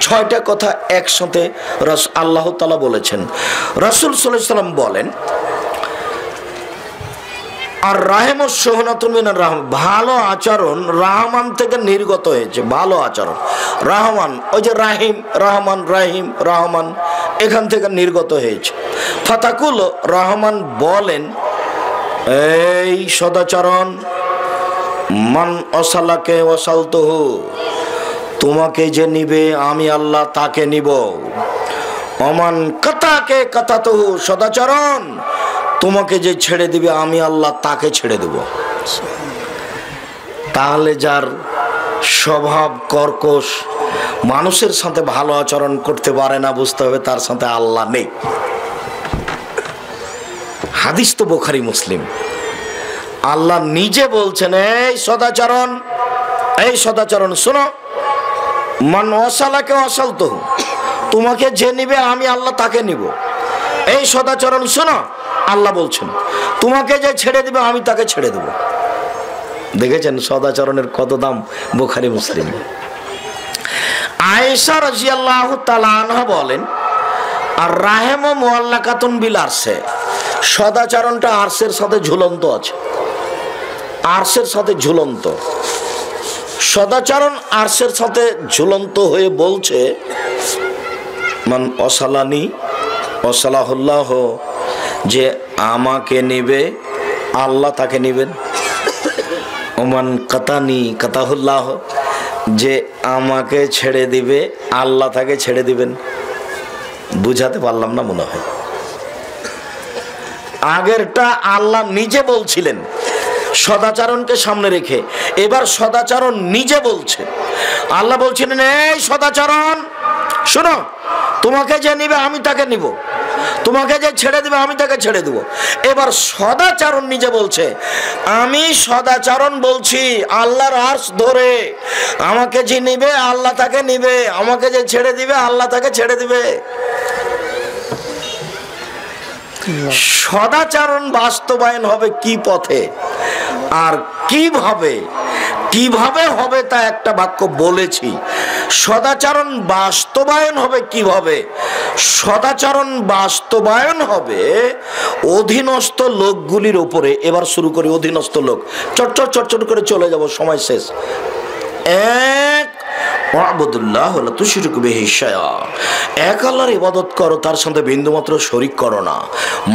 ছয়টা কথা একসাথে আল্লাহ তাআলা বলেছেন। রাসূল সাল্লাল্লাহু আলাইহি ওয়াসাল্লাম বলেন, আর রাহিম সোহনাতুন মিনার রাহমান, ভালো আচরণ রহমান থেকে নির্গত হয়েছে। ভালো আচরণ রহমান, ওই যে রাহিম, রহমান, রাহিম, রহমান, এখান থেকে নির্গত হয়েছে। ফাতাকুল, রহমান বলেন, এই সদাচরণ, মান অসালাকে ওয়াসালতুহু, তোমাকে যে নিবে আমি আল্লাহ তাকে নিব। অমান কাতাকে কাতাতুহু, সদাচরণ, তোমাকে যে ছেড়ে দিবে আমি আল্লাহ তাকে ছেড়ে দেব। তাহলে যার স্বভাব কর্কশ, মানুষের সাথে ভালো আচরণ করতে পারে না, বুঝতে হবে তার সাথে আল্লাহ নেই। হাদিস তো বুখারী মুসলিম। আল্লাহ নিজে বলছেন, এই সদাচরণ, এই সদাচরণ শোনো, মান ওয়াসালাকে ওয়াসালতুহু, তোমাকে যে নিবে আমি আল্লাহ তাকে নিব। এই সদাচরণ শোনো, আল্লাহ বলছেন, তোমাকে যে ছেড়ে দিবে আমি তাকে ছেড়ে দেব। দেখেছেন সদাচরণের কত দাম, বুখারী মুসলিম। আয়েশা রাদিয়াল্লাহু তাআলা আনহা বলেন, আর রাহিম মুআল্লাকাতুন বিল আরশে, সদাচরণটা আরশের সাথে ঝুলন্ত আছে। আরশের সাথে ঝুলন্ত সদাচরণ, আরশের সাথে ঝুলন্ত হয়ে বলছে, মান অসালানি অসালাহুল্লাহ, যে আমাকে নিবে আল্লাহ তাকে নিবেন। ওমান কাতানি কাতাহুল্লাহ, যে আমাকে ছেড়ে দিবে আল্লাহ তাকে ছেড়ে দিবেন। বুঝাতে পারলাম না মনে হয়। আগেরটা আল্লাহ নিজে বলছিলেন সদাচরণকে সামনে রেখে, এবার সদাচরণ নিজে বলছে। আল্লাহ বলছিলেন, এই সদাচরণ শোনো, তোমাকে যে নিবে আমি তাকে নিব, তোমাকে যে ছেড়ে দিবে আমি তাকে ছেড়ে দেব। এবার সদাচরণ নিজে বলছে, আমি সদাচরণ বলছি আল্লাহর আরশ ধরে, আমাকে যে নিবে আল্লাহ তাকে নিবে, আমাকে যে ছেড়ে দিবে আল্লাহ তাকে ছেড়ে দিবে। সদাচরণ বাস্তবায়ন হবে কি পথে আর কিভাবে, কিভাবে হবে তা একটা বাক্য বলেছি। সদাচরণ বাস্তবায়ন হবে কিভাবে? সদাচরণ বাস্তবায়ন হবে অধীনস্থ লোকগুলির উপরে। এবার শুরু করি অধীনস্থ লোক, চটচট চটচট করে চলে যাব, সময় শেষ। এক, ওয়াবুদুল্লাহ ওয়া লা তুশরিকু বিহি শাইআ, এক আল্লাহর ইবাদত করো, তার সাথে বিন্দুমাত্র শরীক করো না।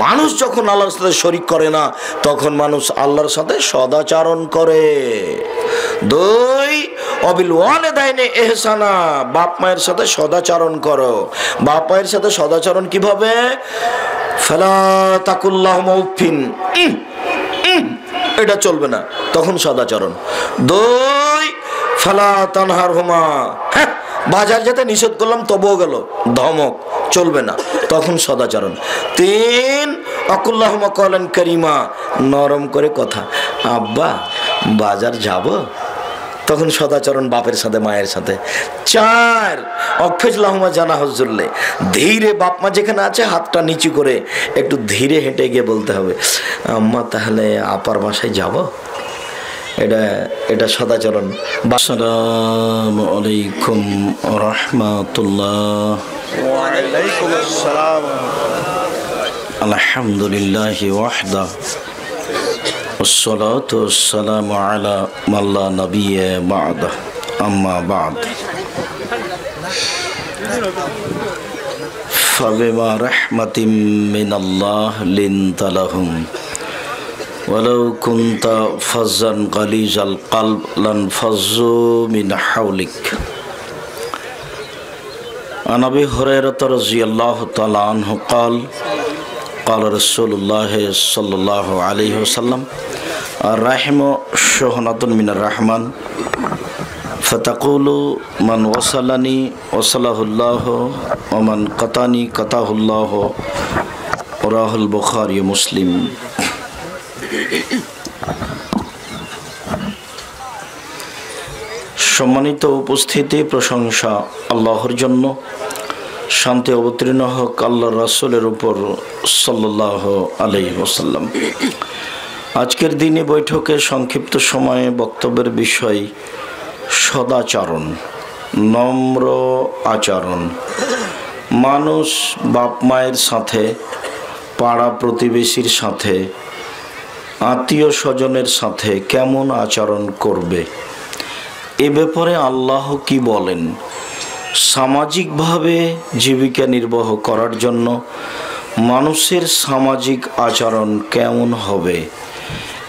মানুষ যখন আল্লাহর সাথে শরীক করে না, তখন মানুষ আল্লাহর সাথে সদাচরণ করে। দুই, অবিল ওয়ালিদাইনি ইহসানা, বাপ মায়ের সাথে সদাচরণ করো। বাপ মায়ের সাথে সদাচরণ কিভাবে? ফালা তাকুল্লাহুমা উফিন, এটা চলবে না, তখন সদাচরণ। দুই, ফালা তানহারহুমা, বাজার যেতে নিষেধ করলাম তবুও গেল, ধমক, চলবে না, তখন সদাচরণ। তিন, আকুল্লাহুমা কওলান কারীমা, নরম করে কথা, আব্বা বাজার যাব, তখন সদাচরণ বাপের সাথে মায়ের সাথে। চার, অফিজলাহুমা জানাহুজ্জুল্লে, ধীরে, বাপ মা যেখানে আছে হাতটা নিচু করে একটু ধীরে হেঁটে গিয়ে বলতে হবে, আম্মা তাহলে আপার বাসায় যাব। এটা সদাচরণ। আসসালামু আলাইকুম ওয়া রাহমাতুল্লাহ। ওয়া আলাইকুম আসসালাম। আলহামদুলিল্লাহি ওয়াহদা, ওয়াসসালাতু ওয়াসসালামু আলা মান লা নাবিয়্যা বা'দা, আম্মা বা'দ। ফাবিমা রাহমাতিম মিনাল্লাহ লিনতা লাহুম ওয়ালাউ কুনতা ফাজ্জান গালিজাল কলব লানফাজ্জু মিন হাওলিক। আন আবি হুরায়রা রাদিয়াল্লাহু তাআলা আনহু قال قال رسول الله صلى الله عليه وسلم الرحم شحنة من الرحمن فتقول من وصلني وصله الله ومن قطعني قطعه الله رواه البخاري ومسلم। সম্মানিত উপস্থিতি, প্রশংসা আল্লাহর জন্য, শান্তি অবতীর্ণ হোক আল্লাহর রাসূলের উপর সাল্লাল্লাহু আলাইহি ওয়াসাল্লাম। আজকের দিনে বৈঠকে সংক্ষিপ্ত সময়ে বক্তব্যের বিষয় সদাচরণ। নম্র আচরণ। মানুষ বাপ মায়ের সাথে, পাড়া প্রতিবেশীর সাথে, আত্মীয় স্বজনের সাথে কেমন আচরণ করবে, এ ব্যাপারে আল্লাহ কি বলেন? সামাজিকভাবে জীবিকা নির্বাহ করার জন্য মানুষের সামাজিক আচরণ কেমন হবে,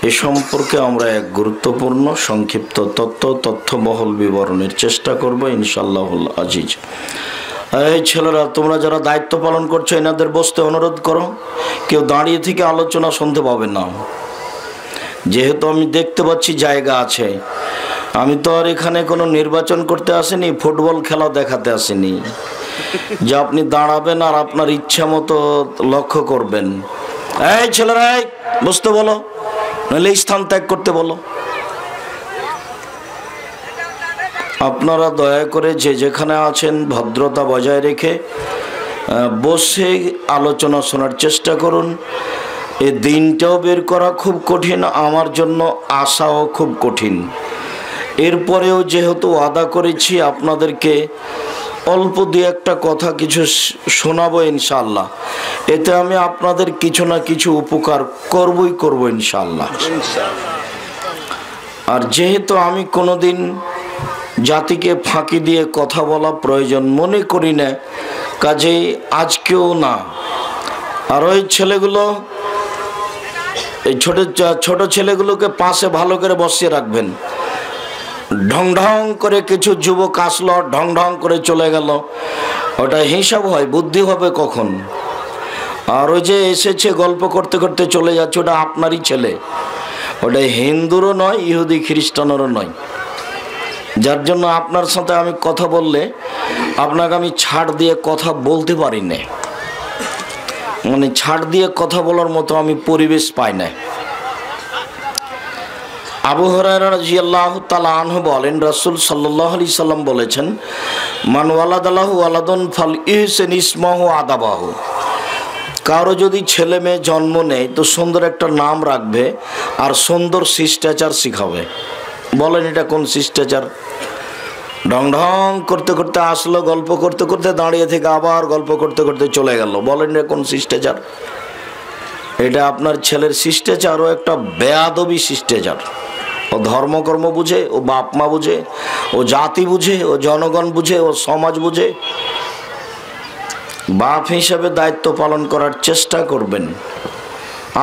এ সম্পর্কে আমরা এক গুরুত্বপূর্ণ সংক্ষিপ্ত তথ্যবহল বিবরণের চেষ্টা করব ইনশাআল্লাহুল আজিজ। এই ছেলেরা, তোমরা যারা দায়িত্ব পালন করছো এনাদের বসতে অনুরোধ করো। কেউ দাঁড়িয়ে থেকে আলোচনা শুনতে পাবে না, যেহেতু আমি দেখতে পাচ্ছি জায়গা আছে। আমি তো আর এখানে কোনো নির্বাচন করতে আসিনি, ফুটবল খেলা দেখাতে আসিনি যে আপনি দাঁড়াবেন আর আপনার ইচ্ছা মতো লক্ষ্য করবেন। এই ছেলেরা, বসতে বলো, নাহলে স্থান ত্যাগ করতে বলো। আপনারা দয়া করে যে যেখানে আছেন ভদ্রতা বজায় রেখে বসে আলোচনা শোনার চেষ্টা করুন। এই দিনটাও বের করা খুব কঠিন, আমার জন্য আসাও খুব কঠিন। এরপরেও যেহেতু ওয়াদা করেছি আপনাদেরকে অল্প দু একটা কথা কিছু শোনাবো ইনশাআল্লাহ, এতে আমি আপনাদের কিছু না কিছু উপকার করব ইনশাআল্লাহ। আর যেহেতু আমি কোনোদিন জাতিকে ফাঁকি দিয়ে কথা বলা প্রয়োজন মনে করি না, কাজেই আজকেও না। আর ওই ছেলেগুলো, এই ছোট ছেলেগুলোকে পাশে ভালো করে বসিয়ে রাখবেন। ঢং ঢং করে কিছু যুবক আসলো, ঢং ঢং করে চলে গেল, ওটা হিসাব হয়, বুদ্ধি হবে কখন? আর ওই যে এসেছে গল্প করতে করতে চলে যাচ্ছে, ওটা আপনারই ছেলে, ওটা হিন্দুরও নয়, ইহুদি খ্রিস্টানেরও নয়। যার জন্য আপনার সাথে আমি কথা বললে আপনাকে আমি ছাড় দিয়ে কথা বলতে পারি না, মানে ছাড় দিয়ে কথা বলার মতো আমি পরিবেশ পাই না। আবু হুরায়রা রাদিয়াল্লাহু তাআলা আনহু বলেন, রাসূল সাল্লাল্লাহু আলাইহি সাল্লাম বলেছেন, মান ওয়ালাদালাহু ওয়ালাদুন ফাল ইহসান ইসমাহু আদাবাহু। কারো যদি ছেলে মেয়ে জন্ম নেয় তো সুন্দর একটা নাম রাখবে আর সুন্দর শিষ্টাচার শিখাবে। বলেন এটা কোন শিষ্টাচার? ঢং ঢং করতে করতে আসলো, গল্প করতে করতে দাঁড়িয়ে থেকে আবার গল্প করতে করতে চলে গেল। বলেন এটা কোন শিষ্টাচার? এটা আপনার ছেলের শিষ্টাচার, ও একটা বেয়াদবি শিষ্টাচার। ও ধর্মকর্ম বুঝে, ও বাপ মা বুঝে, ও জাতি বুঝে, ও জনগণ বুঝে, ও সমাজ বুঝে। বাপ হিসাবে দায়িত্ব পালন করার চেষ্টা করবেন।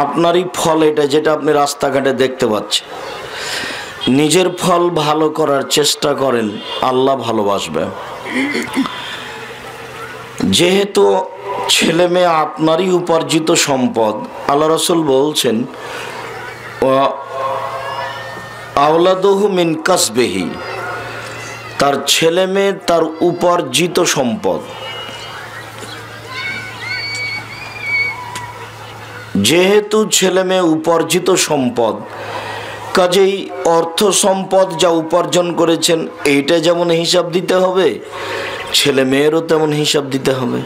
আপনারই ফল এটা, যেটা আপনি রাস্তাঘাটে দেখতে পাচ্ছেন। নিজের ফল ভালো করার চেষ্টা করেন, আল্লাহ ভালোবাসবে। যেহেতু ছেলে মেয়ে আপনারই উপার্জিত সম্পদ, আল্লাহ রাসূল বলছেন, আওলাদুহু মিন কাসবিহি, তার ছেলে মেয়ে তার উপার্জিত সম্পদ। যেহেতু ছেলে মেয়ে উপার্জিত সম্পদ, কাজেই অর্থ সম্পদ যা উপার্জন করেছেন এইটা যেমন হিসাব দিতে হবে, ছেলে মেয়েরও তেমন হিসাব দিতে হবে।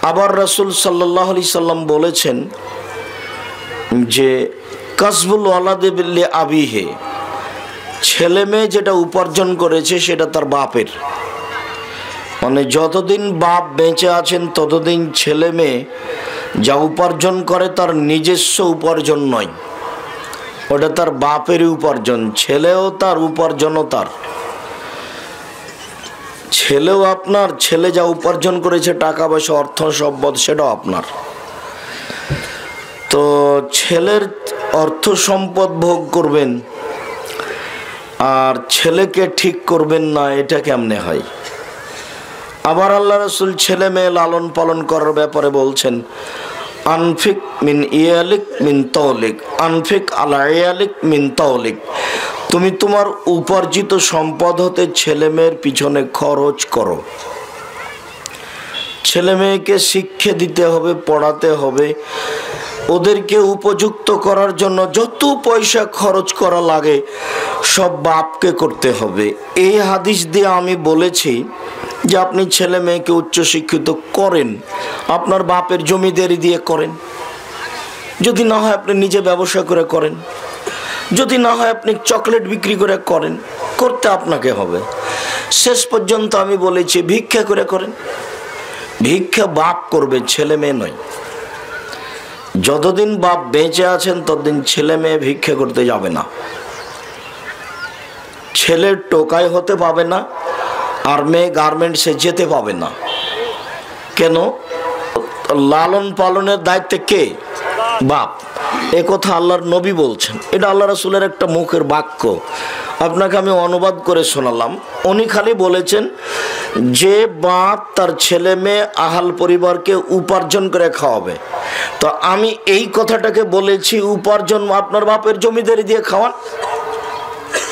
আবার রাসূল সাল্লাল্লাহু আলাইহি সাল্লাম বলেছেন যে কাসবুল ওয়ালাদি বিল্লি আবিহি, ছেলে মেয়ে যেটা উপার্জন করেছে সেটা তার বাপের। মানে যতদিন বাপ বেঁচে আছেন ততদিন ছেলে মেয়ে যা উপার্জন করে তার নিজস্ব উপার্জন নয়, ওটা তার বাপেরই উপার্জন। ছেলেও তার, উপার্জনও তার। ছেলেও আপনার, ছেলে যা উপার্জন করেছে টাকা পয়সা অর্থ সম্পদ সেটাও আপনার। তো ছেলের অর্থ সম্পদ ভোগ করবেন আর ছেলেকে ঠিক করবেন না, এটা কেমনে হয়? আবার আল্লাহ রাসূল ছেলে মেয়ে লালন পালন করার ব্যাপারে বলছেন, আনফিক মিন ইয়ালিক মিন তাওলিক, আনফিক আলা ইয়ালিক মিন তাওলিক, তুমি তোমার উপার্জিত সম্পদ হতে ছেলে মেয়ের পিছনে খরচ করো। ছেলে মেয়েকে শিক্ষা দিতে হবে, পড়াতে হবে, ওদেরকে উপযুক্ত করার জন্য যত পয়সা খরচ করা লাগে সব বাপকে করতে হবে। এই হাদিস দিয়ে আমি বলেছি যে আপনি ছেলে মেয়েকে উচ্চশিক্ষিত করেন, আপনার বাপের জমিদারি দিয়ে করেন, যদি না হয় আপনি নিজে ব্যবসা করে করেন। যদি না হয় আপনি চকলেট বিক্রি করে করেন, করতে আপনাকে হবে। শেষ পর্যন্ত আমি বলেছি ভিক্ষা করে করেন। ভিক্ষা বাপ করবে, ছেলে মেয়ে নয়। যতদিন বাপ বেঁচে আছেন ততদিন ছেলে মেয়ে ভিক্ষা করতে যাবে না। ছেলের টোকাই হতে পাবে না, আর মেয়ে গার্মেন্টসে যেতে পাবে না। কেন? লালন পালনের দায়িত্বে কে? বাপ। এ কথা আল্লাহর নবী বলছেন, এটা আল্লাহ রাসূলের একটা মুখের বাক্য, আপনাকে আমি অনুবাদ করে শোনালাম। উনি খালি বলেছেন যে বাপ তার ছেলে মেয়ে আহাল পরিবারকে উপার্জন করে খাওয়াবে। তো আমি এই কথাটাকে বলেছি উপার্জন আপনার বাপের জমিদারি দিয়ে খাওয়ান,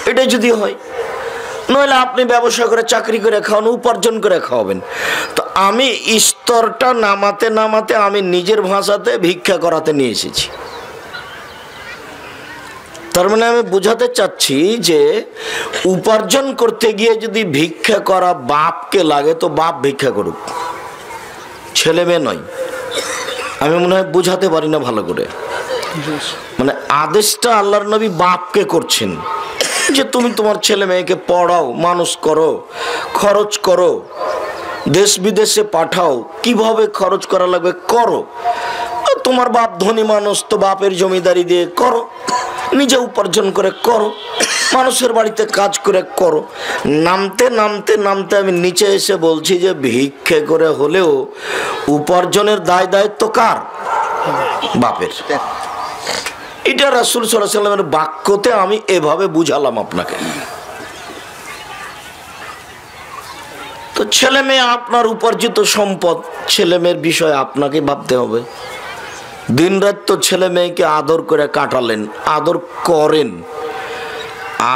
এটাই যদি হয়। নইলে আপনি ব্যবসা করে চাকরি করে খাওয়ান, উপার্জন করে খাওয়াবেন। তো আমি স্তরটা নামাতে নামাতে আমি নিজের ভাষাতে ভিক্ষা করাতে নিয়ে এসেছি। তার মানে আমি বোঝাতে চাচ্ছি যে উপার্জন করতে গিয়ে যদি ভিক্ষা করা বাপকে লাগে তো বাপ ভিক্ষা করুক, ছেলে মেয়ে নয়। আমি মনে হয় বুঝাতে পারি না ভালো করে। মানে আদেশটা আল্লাহর নবী বাপকে করছেন যে তুমি তোমার ছেলে মেয়েকে পড়াও, মানুষ করো, খরচ করো, দেশ বিদেশে পাঠাও, কিভাবে খরচ করা লাগবে করো। তোমার বাপ ধনী মানুষ, তো বাপের জমিদারি দিয়ে করো, নিজে উপার্জন করে করো, মানুষের বাড়িতে কাজ করে করো। নামতে নামতে নামতে আমি নিচে এসে বলছি যে ভিক্ষে করে হলেও উপার্জনের দায় দায়িত্ব কার? বাপের। এটা রাসূল সাল্লাল্লাহু আলাইহি ওয়াসাল্লামের বাক্যতে আমি এভাবে বুঝালাম আপনাকে। তো ছেলে মেয়ে আপনার উপার্জিত সম্পদ, ছেলে মেয়ের বিষয়ে আপনাকে ভাবতে হবে। দিন রাত তো ছেলে মেয়েকে আদর করে কাটালেন, আদর করেন।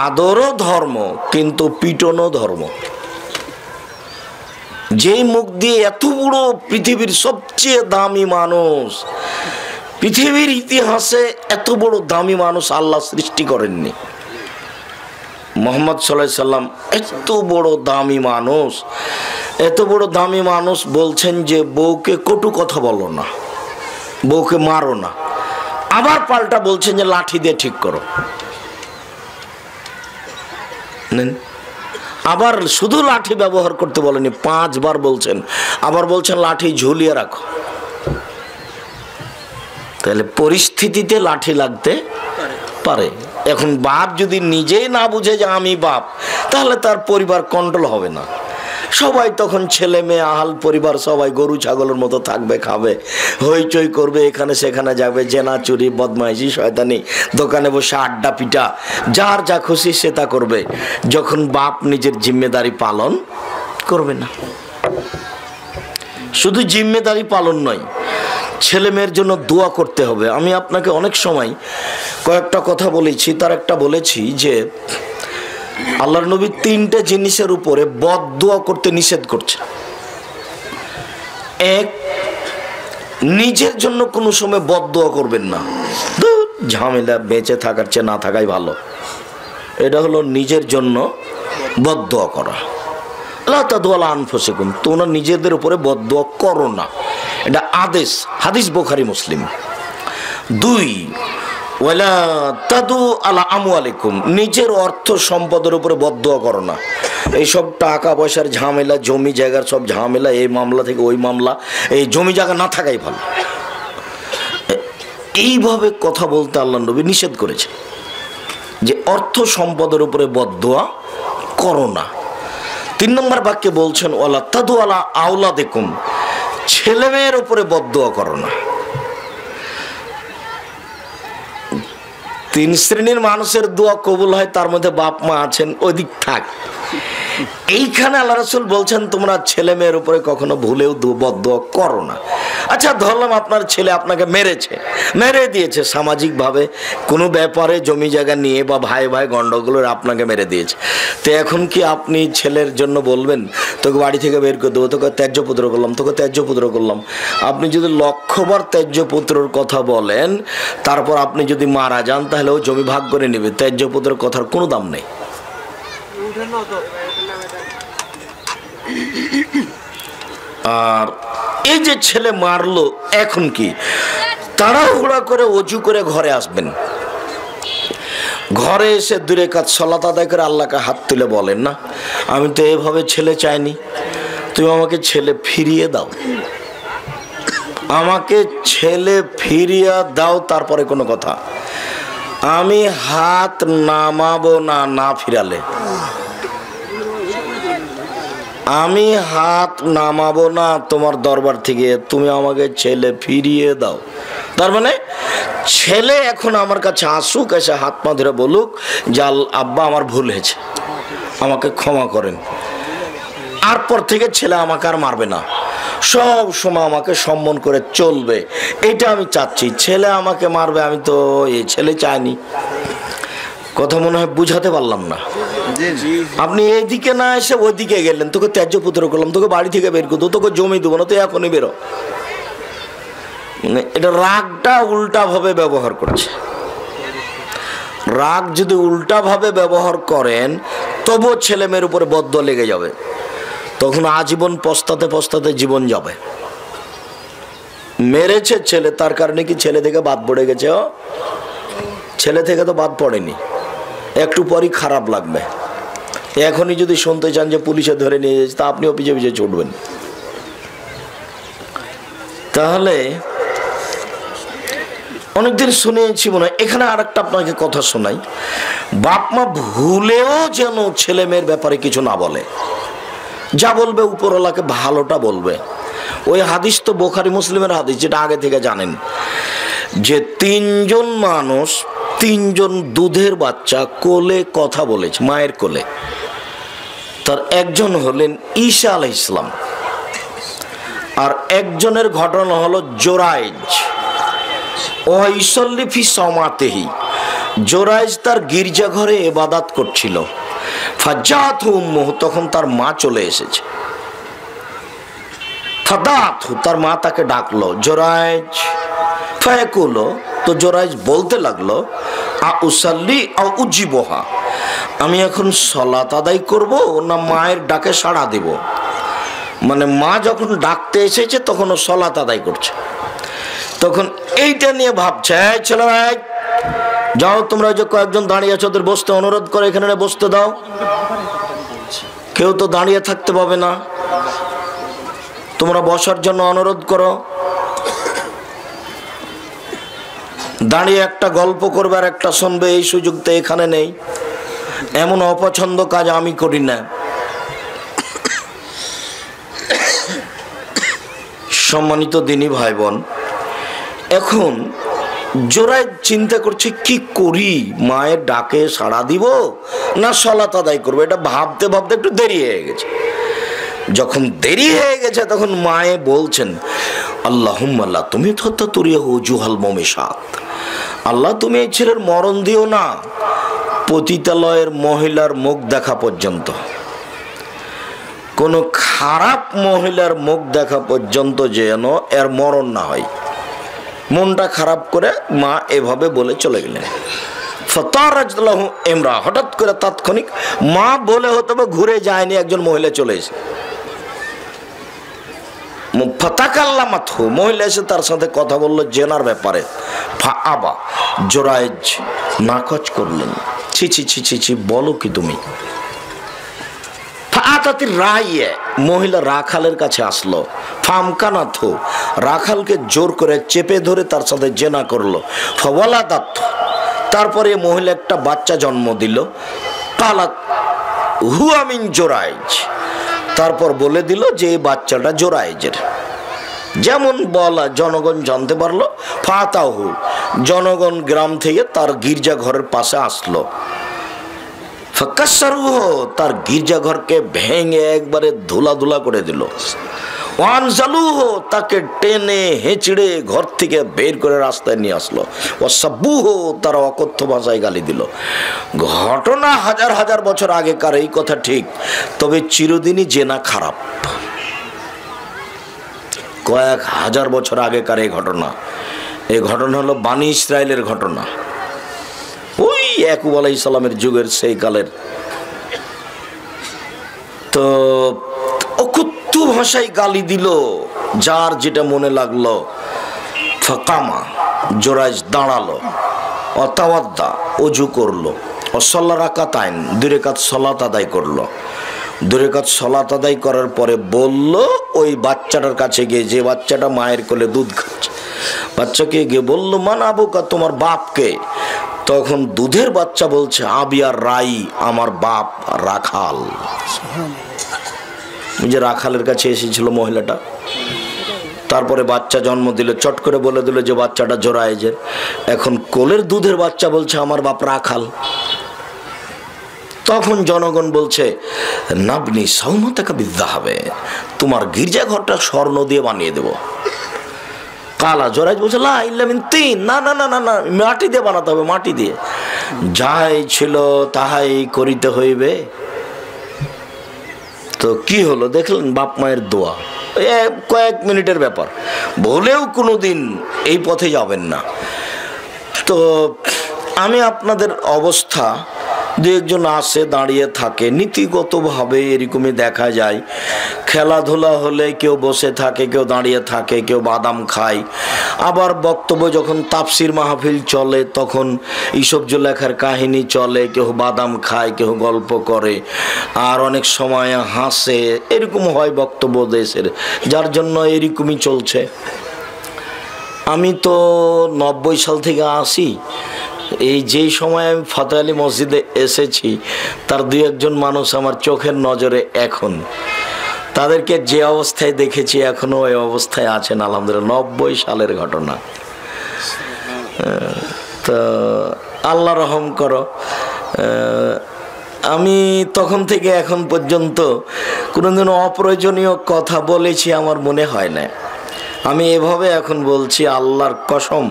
আদরও ধর্ম, কিন্তু পিটনও ধর্ম। যেই মুখ দিয়ে এত বড় পৃথিবীর সবচেয়ে দামি মানুষ, পৃথিবীর ইতিহাসে এত বড় দামি মানুষ আল্লাহ সৃষ্টি করেননি। মুহাম্মদ সাল্লাল্লাহু আলাইহি সাল্লাম এত বড় দামি মানুষ, এত বড় দামি মানুষ বলছেন যে বউকে কটু কথা বলো না, বউকে মারো না। আবার পাল্টা বলছেন যে লাঠি দিয়ে ঠিক করো। আবার শুধু লাঠি ব্যবহার করতে বলেনি, 5 বার বলছেন। আবার বলছেন লাঠি ঝুলিয়ে রাখো। তাহলে পরিস্থিতিতে লাঠি লাগতে পারে। এখন বাপ যদি নিজেই না বুঝে যে আমি বাপ, তাহলে তার পরিবার কন্ট্রোল হবে না। সবাই তখন ছেলে মেয়ে আহাল পরিবার সবাই গরু ছাগলের মতো থাকবে, খাবে, হইচই করবে, এখানে সেখানে যাবে, জেনা চুরি বদমাইশি শয়তানি, দোকানে বসে আড্ডা পিটা, যার যা খুশি সে তা করবে, যখন বাপ নিজের জিম্মেদারি পালন করবে না। শুধু জিম্মেদারি পালন নয়, ছেলে মেয়ের জন্য দোয়া করতে হবে। আমি আপনাকে অনেক সময় কয়েকটা কথা বলেছি, তার একটা বলেছি যে আল্লাহর নবী 3টে জিনিসের উপরে বদদোয়া করতে নিষেধ করছে। এক, নিজের জন্য কোনো সময় বদদোয়া করবেন না, ঝামেলা, বেঁচে থাকার চেয়ে না থাকাই ভালো। এটা হলো নিজের জন্য বদদোয়া করা। লা তাদু আলা আনফুসিকুম, তোমরা নিজেদের উপরে বদদোয়া করো না, এটা আদেশ, হাদিস বুখারী মুসলিম। 2, ওয়ালা তাদু আলা আমওয়ালিকুম, নিজের অর্থ সম্পদের উপরে বদদোয়া করো না। এইসব টাকা পয়সার ঝামেলা, জমি জায়গার সব ঝামেলা, এই মামলা থেকে ওই মামলা, এই জমি জায়গা না থাকাই ভালো। এইভাবে কথা বলতে আল্লাহ নবী নিষেধ করেছে যে অর্থ সম্পদের উপরে বদদোয়া করো না। 3 নম্বর বাক্যে বলছেন ওয়ালা তাদু আলা আওলাদিকুম, ছেলে মেয়ের উপরে বদদোয়া করো না। 3 শ্রেণীর মানুষের দোয়া কবুল হয়, তার মধ্যে বাপ মা আছেন, ওদিক থাক। এইখানে আল্লাহ রাসূল বলছেন তোমরা ছেলে মেয়ের উপরে কখনো ভুলেও বদদোয়া করো না। আচ্ছা, ধরলাম আপনার ছেলে আপনাকে মেরেছে, মেরে দিয়েছে সামাজিকভাবে, কোনো ব্যাপারে জমি জায়গা নিয়ে বা ভাই ভাই গন্ডগোলের আপনাকে মেরে দিয়েছে। তো এখন কি আপনি ছেলের জন্য বলবেন তোকে বাড়ি থেকে বের করে দেবো, তোকে ত্যায্য পুত্র করলাম, তোকে ত্যায্য পুত্র করলাম? আপনি যদি লক্ষবার ত্যায্য পুত্রর কথা বলেন, তারপর আপনি যদি মারা যান, তাহলে ওই জমি ভাগ করে নেবে। ত্যায্য পুত্রের কথার কোনো দাম নেই। আর এই যে ছেলে মারলো, এখন কি তাড়াহুড়া করে অজু করে ঘরে আসবেন, ঘরে এসে 2 রাকাত সালাত আদায় করে আল্লাহকে হাত তুলে বলেন না, আমি তো এভাবে ছেলে চাইনি, তুমি আমাকে ছেলে ফিরিয়ে দাও, আমাকে ছেলে ফিরিয়ে দাও। তারপরে কোনো কথা, আমি হাত নামাবো না, না ফিরালে আমি হাত নামাবো না তোমার দরবার থেকে, তুমি আমাকে ছেলে ফিরিয়ে দাও। তার মানে ছেলে এখন আমার কাছে আসুক, এসে হাত পা ধরে বলুক যে আব্বা আমার ভুল হয়েছে, আমাকে ক্ষমা করেন। আর পর থেকে ছেলে আমাকে আর মারবে না, সব সময় আমাকে সম্মান করে চলবে, এটা আমি চাচ্ছি। ছেলে আমাকে মারবে, আমি তো এই ছেলে চাইনি। কথা মনে হয় বুঝাতে পারলাম না। আপনি এইদিকে না এসে ওইদিকে গেলেন, তোকে ত্যায্য পুত্র করলাম, তোকে বাড়ি থেকে বের করবো, তোকে জমি দেবো না, তুই এখনই বেরো। এটা রাগটা উল্টা ভাবে ব্যবহার করেছে। রাগ যদি উল্টা ভাবে ব্যবহার করেন তবুও ছেলে মেয়ের উপরে বদ্দুয়া লেগে যাবে, তখন আজীবন পস্তাতে পস্তাতে জীবন যাবে। মেরেছে ছেলে, তার কারণে কি ছেলে থেকে বাদ পড়ে গেছে? ছেলে থেকে তো বাদ পড়েনি, একটু পরই খারাপ লাগবে। এখনই যদি শুনতে চান যে পুলিশে ধরে নিয়ে যাচ্ছে, তা আপনিও পিছিয়ে পিছিয়ে ছুটবেন। তাহলে অনেকদিন শুনেছি মনে হয়। এখানে আর একটা আপনাকে কথা শোনাই, বাপ মা ভুলেও যেন ছেলে মেয়ের ব্যাপারে কিছু না বলে, যা বলবে উপরওয়ালাকে ভালোটা বলবে। ওই হাদিস তো বুখারী মুসলিমের হাদিস, যেটা আগে থেকে জানেন, যে 3 জন মানুষ, 3 জন দুধের বাচ্চা কোলে কথা বলেছে, মায়ের কোলে। তার একজন হলেন ঈসা আলাইহিস সালাম, আর একজনের ঘটনা হলো জোরাইজ। ওয়াইসল্লি ফি সামাতিহি, জোরাইজ তার গির্জাঘরে ইবাদত করছিল। ফাজাতহু উম্মুহু, তখন তার মা চলে এসেছে। ফাদাতহু, তার মা তাকে ডাকলো, জোরাইজ। ফায়াকুলো, তো জোরাইজ বলতে লাগলো, আ উসাল্লি আ উজিবহা, আমি এখন সালাত আদায় করব না মায়ের ডাকে সাড়া দেব। মানে মা যখন ডাকতে এসেছে তখন ও সালাত আদায় করছে। তখন এইটা নিয়ে ভাবছে, ছেলে ভাই যাও, তোমরা যে কয়েকজন দাঁড়িয়ে আছো ওদের বসতে অনুরোধ করে এখানে বসতে দাও, কেউ তো দাঁড়িয়ে থাকতে পাবে না, তোমরা বসার জন্য অনুরোধ করো। দাঁড়িয়ে একটা গল্প করবে আর একটা শুনবে, এই সুযোগ তো এখানে নেই। এমন অপছন্দ কাজ আমি করি না। সম্মানিত দিনী ভাই বোন, এখন জোরাই চিন্তা করছে কি করি, মায়ের ডাকে সাড়া দিব না সালাত আদায় করবো। এটা ভাবতে ভাবতে একটু দেরি হয়ে গেছে। যখন দেরি হয়ে গেছে তখন মায়ে বলছেন, আল্লাহুম্মা লা তুমিত হাত্তা তুরিয়াহু জুহাল মুমিসাত, আল্লাহ তুমি এই ছেলের মরণ দিও না পতিতালয়ের মহিলার মুখ দেখা পর্যন্ত, কোন খারাপ মহিলার মুখ দেখা পর্যন্ত যেন এর মরণ না হয়। মনটা খারাপ করে মা এভাবে বলে চলে গেলেন। ফাতারাজলাহু ইমরা, হঠাৎ করে তাৎক্ষণিক মা বলে হতো বা ঘুরে যায়নি, একজন মহিলা চলে এসে ফাতাকাল্লামাতহু, মহিলা এসে তার সাথে কথা বললো জেনার ব্যাপারে। ফাআবা, জোরাইজ নাকচ করলেন, ছি ছি ছি ছি ছি, বলো কি তুমি। ফাআতাতির রাইয়ে, মহিলা রাখালের কাছে আসলো। ফামকানাথু, রাখালকে জোর করে চেপে ধরে তার সাথে জেনা করলো। ফাওয়ালাদাত, তারপরে মহিলা একটা বাচ্চা জন্ম দিল। কালাত হুয়া মিন জোরাইজ, তারপর বলে দিল যে এই বাচ্চাটা জোরাইজের। যেমন বলা জনগণ জানতে পারলো। ফাতাহু, জনগণ গ্রাম থেকে তার গির্জা ঘরের পাশে আসলো। ফাকাসসারুহু, তার গির্জাঘরকে ভেঙে একবারে ধুলা করে দিল। ওয়ানজালুহু, তাকে টেনে হেঁচড়ে ঘর থেকে বের করে রাস্তায় নিয়ে আসলো। ওয়াসাব্বুহু, তারা অকথ্য ভাষায় গালি দিল। ঘটনা হাজার হাজার বছর আগেকার, এই কথা ঠিক, তবে চিরদিনই জেনা খারাপ। কয়েক হাজার বছর আগেকার এই ঘটনা। এই ঘটনা হলো বানি ইসরায়েলের ঘটনা, ওই ইয়াকুব আলাইহিস সালামের যুগের, সেই কালের। তো অকথ্য ভাষায় গালি দিল, যার যেটা মনে লাগলো। ফাকামা, জোরাইজ দাঁড়ালো। অতাওয়াদ্দা, অজু করলো। ওয়াসাল্লা রাকাতাইন, 2 রাকাত সালাত আদায় করলো। 2 রাকাত সালাত আদায় করার পরে বলল ওই বাচ্চাটার কাছে গিয়ে, যে বাচ্চাটা মায়ের কোলে দুধ খাচ্ছে, বাচ্চাকে গিয়ে বলল মান আবুকা, তোমার বাপকে? তখন দুধের বাচ্চা বলছে আবিয়ার রাই, আমার বাপ রাখাল। যে রাখালের কাছে এসেছিল মহিলাটা, তারপরে বাচ্চা জন্ম দিল, চট করে বলে দিল যে বাচ্চাটা জোরায়েজের। এখন কোলের দুধের বাচ্চা বলছে আমার বাপ রাখাল। তখন জনগণ বলছে নাবনি সৌমতাকা বিদ্যা হবে, তোমার গির্জাঘরটা স্বর্ণ দিয়ে বানিয়ে দেব। কালা জোরায়েজ বলছে লা ইল্লা মিন তিন, না না না না না, মাটি দিয়ে বানাতে হবে, মাটি দিয়ে। যাই ছিল তাহাই করিতে হইবে। তো কি হলো দেখলেন, বাপ মায়ের দোয়া, কয়েক মিনিটের ব্যাপার, বলেও কোনোদিন এই পথে যাবেন না। তো আমি আপনাদের অবস্থা, 2-1জন আসে দাঁড়িয়ে থাকে, নীতিগতভাবে এরকমই দেখা যায়। খেলাধুলা হলে কেউ বসে থাকে, কেউ দাঁড়িয়ে থাকে, কেউ বাদাম খায়। আবার বক্তব্য যখন তাফসির মাহফিল চলে তখন ইসব জুলেখার কাহিনী চলে, কেউ বাদাম খায়, কেউ গল্প করে, আর অনেক সময় হাসে। এরকম হয় বক্তব্য দেশের, যার জন্য এরকমই চলছে। আমি তো 90 সাল থেকে আসি, এই যেই সময় আমি ফতেহ আলী মসজিদে এসেছি তার 2-1জন মানুষ আমার চোখের নজরে এখন, তাদেরকে যে অবস্থায় দেখেছি এখনো ওই অবস্থায় আছেন আলহামদুলিল্লাহ। 90 সালের ঘটনা। তো আল্লাহ রহম করো। আমি তখন থেকে এখন পর্যন্ত কোনোদিনও অপ্রয়োজনীয় কথা বলেছি আমার মনে হয় না। আমি এভাবে এখন বলছি আল্লাহর কসম,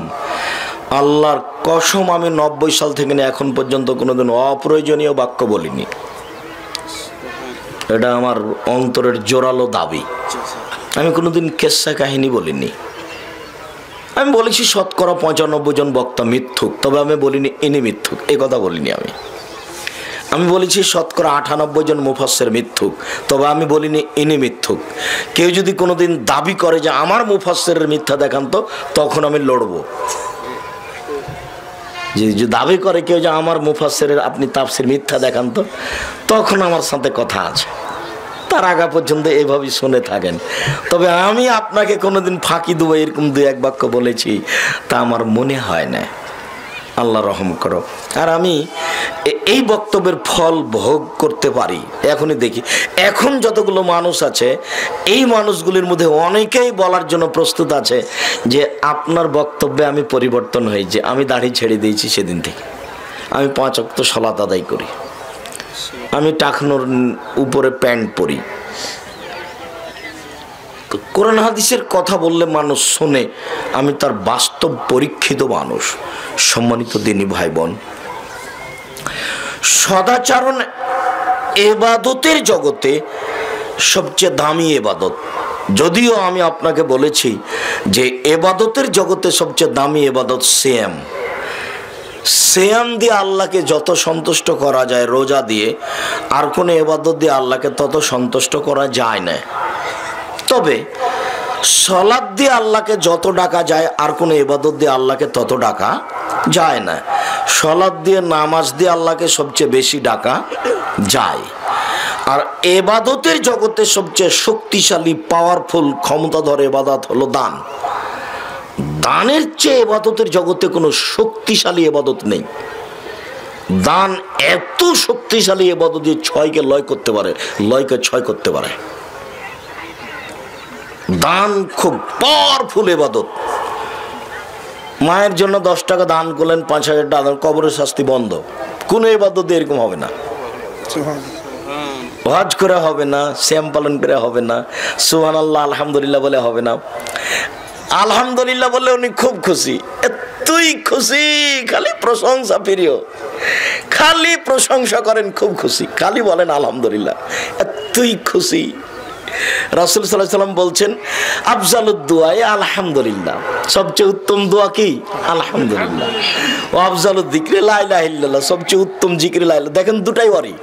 আল্লাহর কসম, আমি 90 সাল থেকে এখন পর্যন্ত কোনোদিন অপ্রয়োজনীয় বাক্য বলিনি। এটা আমার অন্তরের জোরালো দাবি। আমি কোনোদিন কেসা কাহিনী বলিনি। আমি বলেছি 95% বক্তা মিথ্যুক, তবে আমি বলিনি ইনি মিথ্যুক, এই কথা বলিনি। আমি বলেছি 98% মুফাসসির মিথ্যুক, তবে আমি বলিনি ইনি মিথ্যুক। কেউ যদি কোনোদিন দাবি করে যে আমার মুফাসসিরের মিথ্যা দেখান তো, তখন আমি লড়বো। যে দাবি করে কেউ যে আমার মুফাসসিরের আপনি তাফসির মিথ্যা দেখান তো, তখন আমার সাথে কথা আছে। তার আগা পর্যন্ত এইভাবেই শুনে থাকেন। তবে আমি আপনাকে কোনোদিন ফাঁকি দেবো এরকম 2-1 বাক্য বলেছি তা আমার মনে হয় না। আল্লাহ রহম করো। আর আমি এই বক্তব্যের ফল ভোগ করতে পারি এখনই দেখি। এখন যতগুলো মানুষ আছে এই মানুষগুলির মধ্যে অনেকেই বলার জন্য প্রস্তুত আছে যে আপনার বক্তব্যে আমি পরিবর্তন হয়েছি, আমি দাড়ি ছেড়ে দিয়েছি সেদিন থেকে, আমি 5 ওয়াক্ত সালাত আদায় করি, আমি টাকনোর উপরে প্যান্ট পরি। কোরআন হাদিসের কথা বললে মানুষ শোনে, আমি তার বাস্তব পরীক্ষিত মানুষ। সম্মানিত দিনী ভাই বোন, সদাচরণ এবাদতের জগতে সবচেয়ে দামি এবাদত। যদিও আমি আপনাকে বলেছি যে এবাদতের জগতে সবচেয়ে দামি এবাদত সিয়াম। সিয়াম দিয়ে আল্লাহকে যত সন্তুষ্ট করা যায় রোজা দিয়ে, আর কোনো এবাদত দিয়ে আল্লাহকে তত সন্তুষ্ট করা যায় না। তবে সালাত দিয়ে আল্লাহকে যত ডাকা যায় আর কোনো ইবাদত দিয়ে আল্লাহকে তত ডাকা যায় না। সালাত দিয়ে, নামাজ দিয়ে আল্লাহকে সবচেয়ে বেশি ডাকা যায়। আর ইবাদতের জগতে সবচেয়ে শক্তিশালী, পাওয়ারফুল, ক্ষমতাধর ইবাদত হলো দান। দানের চেয়ে ইবাদতের জগতে কোনো শক্তিশালী ইবাদত নেই। দান এত শক্তিশালী ইবাদত যে 6কে লয় করতে পারে, লয়কে 6 করতে পারে। দান খুব পাওয়ারফুল ইবাদত। মায়ের জন্য 10 টাকা দান করলেন, 5,000 টাকা, কবরের শাস্তি বন্ধ। কোন ইবাদত এরকম হবে না। হজ করে হবে না, সিয়াম পালন করে হবে না, সুবহানাল্লাহ আলহামদুলিল্লাহ বলে হবে না। আলহামদুলিল্লাহ বললে উনি খুব খুশি, এতই খুশি, খালি প্রশংসা প্রিয়, খালি প্রশংসা করেন, খুব খুশি, খালি বলেন আলহামদুলিল্লাহ, এতই খুশি। রাসূল সাল্লাল্লাহু আলাইহি ওয়াসাল্লাম বলছেন আফজালুদ দুআ আলহামদুলিল্লাহ, সবচেয়ে উত্তম দোয়া কি? আলহামদুলিল্লাহ। ও আফজালুদ যিকরি লা ইলাহা ইল্লাল্লাহ, সবচেয়ে উত্তম জিকির লা ইলাহা। দেখেন দুটাই ওয়ারি,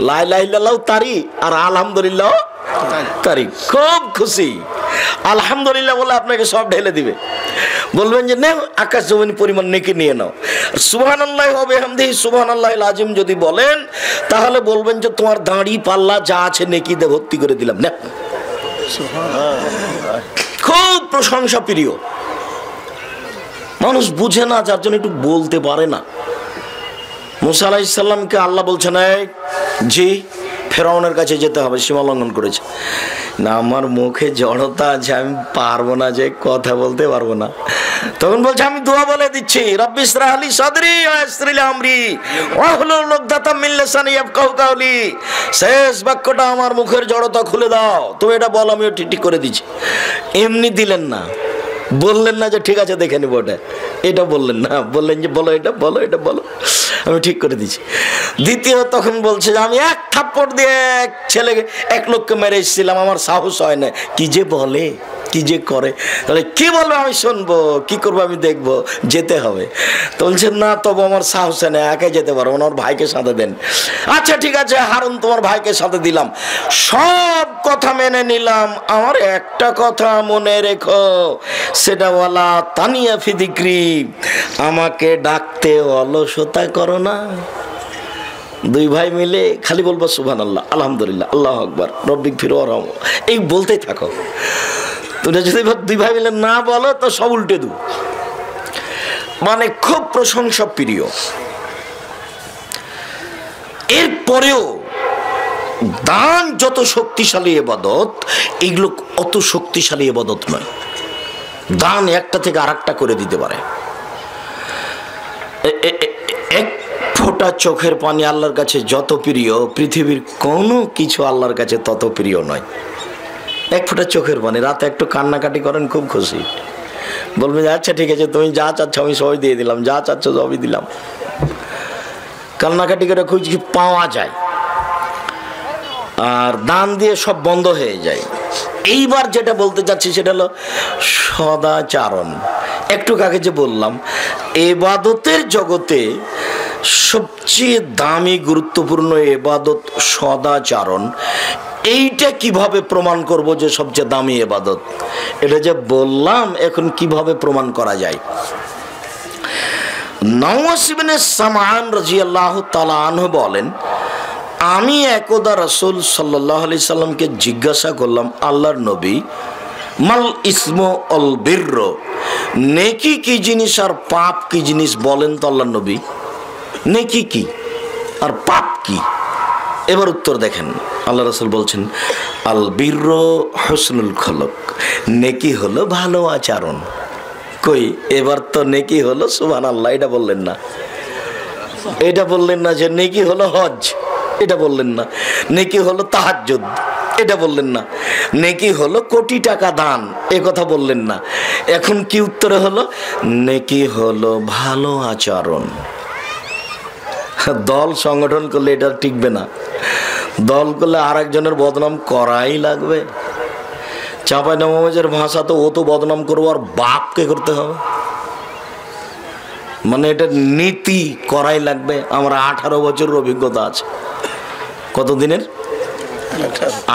লা ইলাহা ইল্লাল্লাহ তারি আর আলহামদুলিল্লাহ তারি। খুব খুশি, আলহামদুলিল্লাহ বলে আপনাকে সব ঢেলে দিবে। বলবেন যে নাও আকাশ জমিন পরিমাণ নেকি নিয়ে নাও। সুবহানাল্লাহি ওয়া বিহামদিহি সুবহানাল্লাহিল আযীম যদি বলেন তাহলে বলবেন যে তোমার দাঁড়ি পাল্লা যা আছে নেকি দিয়ে ভর্তি করে দিলাম না। খুব প্রশংসা প্রিয় মানুষ, বুঝে না যার জন্য একটু বলতে পারে না। মুসা আলাইহিস সালামকে আল্লাহ বলছেন এই জি ফেরাউনের কাছে যেতে হবে, সীমা লঙ্ঘন করেছে না, আমার মুখে জড়তা আছে, আমি পারবো না, যে কথা বলতে পারবো না। তখন বলছে আমি দোয়া বলে দিচ্ছি, রব্বি ইশরাহ লি সাদরি ওয়া ইয়াসসির লি আমরি ওয়াহলুল উকদাতাম মিন লিসানি ইয়াফকাহু কাওলি। শেষ বাক্যটা আমার মুখের জড়তা খুলে দাও, তুমি এটা বল, আমিও ঠিক করে দিচ্ছি। এমনি দিলেন না, বললেন না যে ঠিক আছে দেখে নিব, এটা বললেন না, বললেন যে বলো এটা, বলো এটা, বলো আমি ঠিক করে দিচ্ছি। দ্বিতীয় তখন বলছে যে আমি এক থাপ্পড় দিয়ে এক ছেলেকে, এক লোককে মেরে এসেছিলাম, আমার সাহস হয় না। কি যে বলে, কি যে করে, তাহলে কি বলবো আমি শুনবো, কি করবো আমি দেখবো, যেতে হবে। তো বলছেন না তবু আমার সাহস হয় না, একাই যেতে পারবো না, ওর ভাইকে সাথে দেন। আচ্ছা ঠিক আছে হারুন তোমার ভাইকে সাথে দিলাম, সব কথা মেনে নিলাম, আমার একটা কথা মনে রেখো, সেটা বলা তানিয়া ফিদিক্রি, আমাকে ডাকতে অলসতা করো না। দুই ভাই মিলে খালি বলবো সুবহানাল্লাহ, আলহামদুলিল্লাহ, আল্লাহু আকবার, রব্বিক ফির ওয়ারহাম, এই বলতেই থাকো। তোমরা যদি দুই ভাই মিলে না বলো তো সব উল্টে দু। মানে খুব প্রশংসা প্রিয়। এরপরেও দান যত শক্তিশালী ইবাদত, এগুলো অত শক্তিশালী ইবাদত নয়। দান একটা থেকে আরেকটা করে দিতে পারে। এক ফোঁটা চোখের পানি আল্লাহর কাছে যত প্রিয়, পৃথিবীর কোনো কিছু আল্লাহর কাছে তত প্রিয় নয়। এক ফোঁটা চোখের পানি, রাতে একটু কান্নাকাটি করেন, খুব খুশি, বলবেন আচ্ছা ঠিক আছে তুমি যা চাচ্ছ আমি সবই দিয়ে দিলাম, যা চাচ্ছ সবই দিলাম। কান্নাকাটি করে খুঁজ কি পাওয়া যায়, আর দান দিয়ে সব বন্ধ হয়ে যায়। এইবার যেটা বলতে চাচ্ছি সেটা হলো সদাচারণ। একটু আগে যে বললাম ইবাদতের জগতে সবচেয়ে দামি গুরুত্বপূর্ণ ইবাদত সদাচারণ। এইটা কিভাবে প্রমাণ করব যে সবচেয়ে দামি ইবাদত, এটা যে বললাম, এখন কিভাবে প্রমাণ করা যায়। নওয়াস ইবনে সামআন রাদিয়াল্লাহু তাআলা আনহু বলেন, আমি একদা রাসূল সাল্লাল্লাহু আলাইহি সাল্লামকে জিজ্ঞাসা করলাম, আল্লাহর নবী, মাল ইসমু আল বিরর, নেকি কি জিনিস আর পাপ কি জিনিস বলেন তো আল্লাহর নবী, নেকি কি আর পাপ কি? এবার উত্তর দেখেন, আল্লাহ রাসূল বলছেন, আল বিরর হুসনুল খুলুক, নেকি হলো ভালো আচরণ। কই এবার তো নেকি হলো সুবহানাল্লাহ, এটা বললেন না, এটা বললেন না যে নেকি হলো হজ, এটা বললেন না, নেকি হলো তাহাজ্জুদ, এটা বললেন না, নেকি হলো কোটি টাকা দান, এ কথা বললেন না। এখন কি উত্তরে হলো, নেকি হলো ভালো আচরণ। দল সংগঠন করলে এটা টিকবে না, দল করলে আর একজনের বদনাম করাই লাগবে। চাঁপাইনবাবগঞ্জের ভাষা তো ও তো বদনাম করবো আর বাপকে করতে হবে, মানে এটা নীতি করাই লাগবে। আমরা 18 বছরের অভিজ্ঞতা আছে। কতদিনের?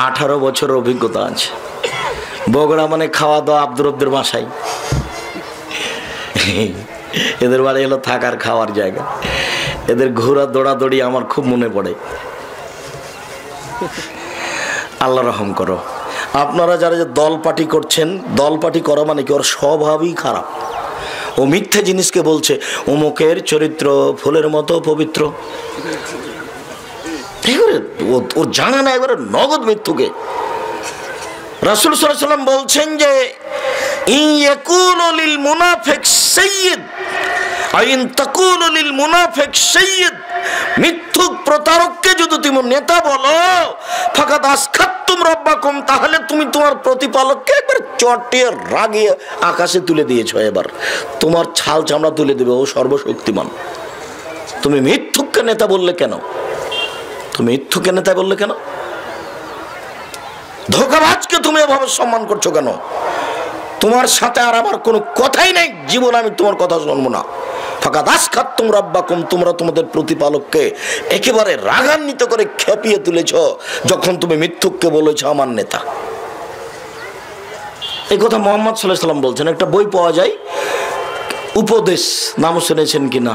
18 বছরের অভিজ্ঞতা আছে। বগুড়া মানে খাওয়া দাওয়া আব্দুর রব্দের বাসায়, এদের বাড়ি হলো থাকার খাওয়ার জায়গা, এদের ঘোরা দৌড়াদৌড়ি আমার খুব মনে পড়ে। আল্লাহ রহম করো। আপনারা যারা যে দল পার্টি করছেন, দল পার্টি করা মানে কি, ওর স্বভাবই খারাপ। ও মিথ্যে জিনিসকে বলছে অমুকের চরিত্র ফুলের মতো পবিত্র, ওর জানা না, এবারে নগদ মৃত্যুকে। রাসূল সাল্লাল্লাহু আলাইহি ওয়াসাল্লাম বলছেন যে ইয়াকুনু লিল মুনাফিক সাইয়্যিদ আইন তাকুনু লিল মুনাফিক সাইয়্যিদ, মিথ্যুক প্রতারককে যদি তুমি নেতা বলো, ফাকাদ আসখাতুম রাব্বাকুম, তাহলে তুমি তোমার প্রতিপালককে একবার চটিয়ে রাগিয়ে আকাশে তুলে দিয়েছো। এবার তোমার ছাল চামড়া তুলে দেবে, ও সর্বশক্তিমান। তুমি মিথ্যুককে নেতা বললে কেন? তুমি মিথ্যুককে নেতা বললে কেন? ধোঁকাবাজকে তুমি এভাবে সম্মান করছো কেন? তোমার সাথে আর আমার কোনো কথাই নাই, জীবন আমি তোমার কথা শুনবো না। ফাকাদ আসখাতুম রাব্বাকুম, তোমরা তোমাদের প্রতিপালককে একেবারে রাগান্বিত করে খেপিয়ে তুলেছ যখন তুমি মিথ্যুককে বলেছ আমার নেতা। এই কথা মুহাম্মদ সাল্লাল্লাহু আলাইহি ওয়াসাল্লাম বলছেন। একটা বই পাওয়া যায়, উপদেশ নাম শুনেছেন কিনা?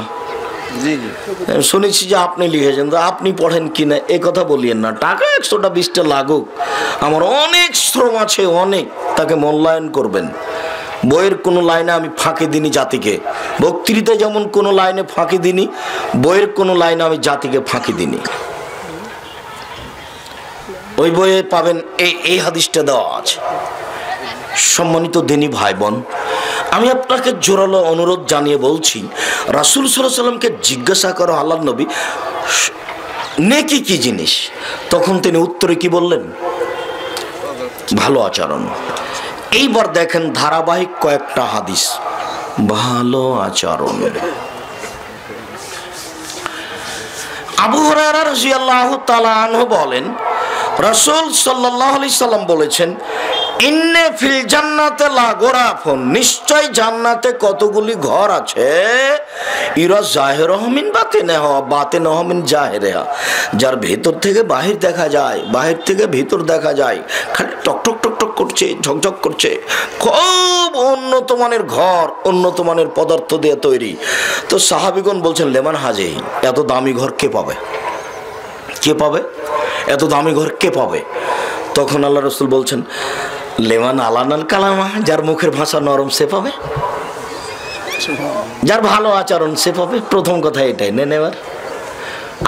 শুনেছি যে আপনি লিখেছেন, তো আপনি পড়েন কিনা এ কথা বলিয়েন না। টাকা 100টা 20টা লাগুক, আমার অনেক শ্রম আছে, অনেক, তাকে মূল্যায়ন করবেন। বইয়ের কোনো লাইনে আমি ফাঁকি দিনি জাতিকে, বক্তৃতায় যেমন কোনো লাইনে ফাঁকি দিনি, বইয়ের কোনো লাইনে আমি জাতিকে ফাঁকি দিনি। ওই বইয়ে পাবেন এই হাদিসটা দেওয়া আছে। সম্মানিত দিনী ভাই বোন, আমি আপনাকে জোরালো অনুরোধ জানিয়ে বলছি, রাসূল সাল্লাল্লাহু আলাইহি ওয়াসাল্লামকে জিজ্ঞাসা করো আল্লাহর নবী নেকি কি জিনিস, তখন তিনি উত্তরে কি বললেন? ভালো আচরণ। এইবার দেখেন ধারাবাহিক কয়েকটা হাদিস, ভালো আচরণ। আবু হুরায়রা রাদিয়াল্লাহু তাআলা আনহু বলেন, রাসূল সাল্লাল্লাহু আলাইহি সাল্লাম বলেছেন, ইন্নে ফিল জান্নাতে লা গোরাফুন, নিশ্চয় জান্নাতে কতগুলি ঘর আছে, ইরা জাহিরুহু মিন বাতিনিহা বাতিনুহু মিন জাহিরিহা, যার ভেতর থেকে বাহির দেখা যায়, বাহির থেকে ভেতর দেখা যায়, খালি টকটক টকটক করছে, ঝকঝক করছে, খুব উন্নত মানের ঘর, উন্নত মানের পদার্থ দিয়ে তৈরি। তো সাহাবীগণ বলছেন, লেমান হাজে, এত দামি ঘর কে পাবে? কে পাবে এত দামি ঘর? কে পাবে? তখন আল্লাহ রাসূল বলছেন, লেমান আলানাল কালামা, যার মুখের ভাষা নরম সে পাবে, যার ভালো আচরণ সে পাবে। প্রথম কথা এটাই নেন। এবার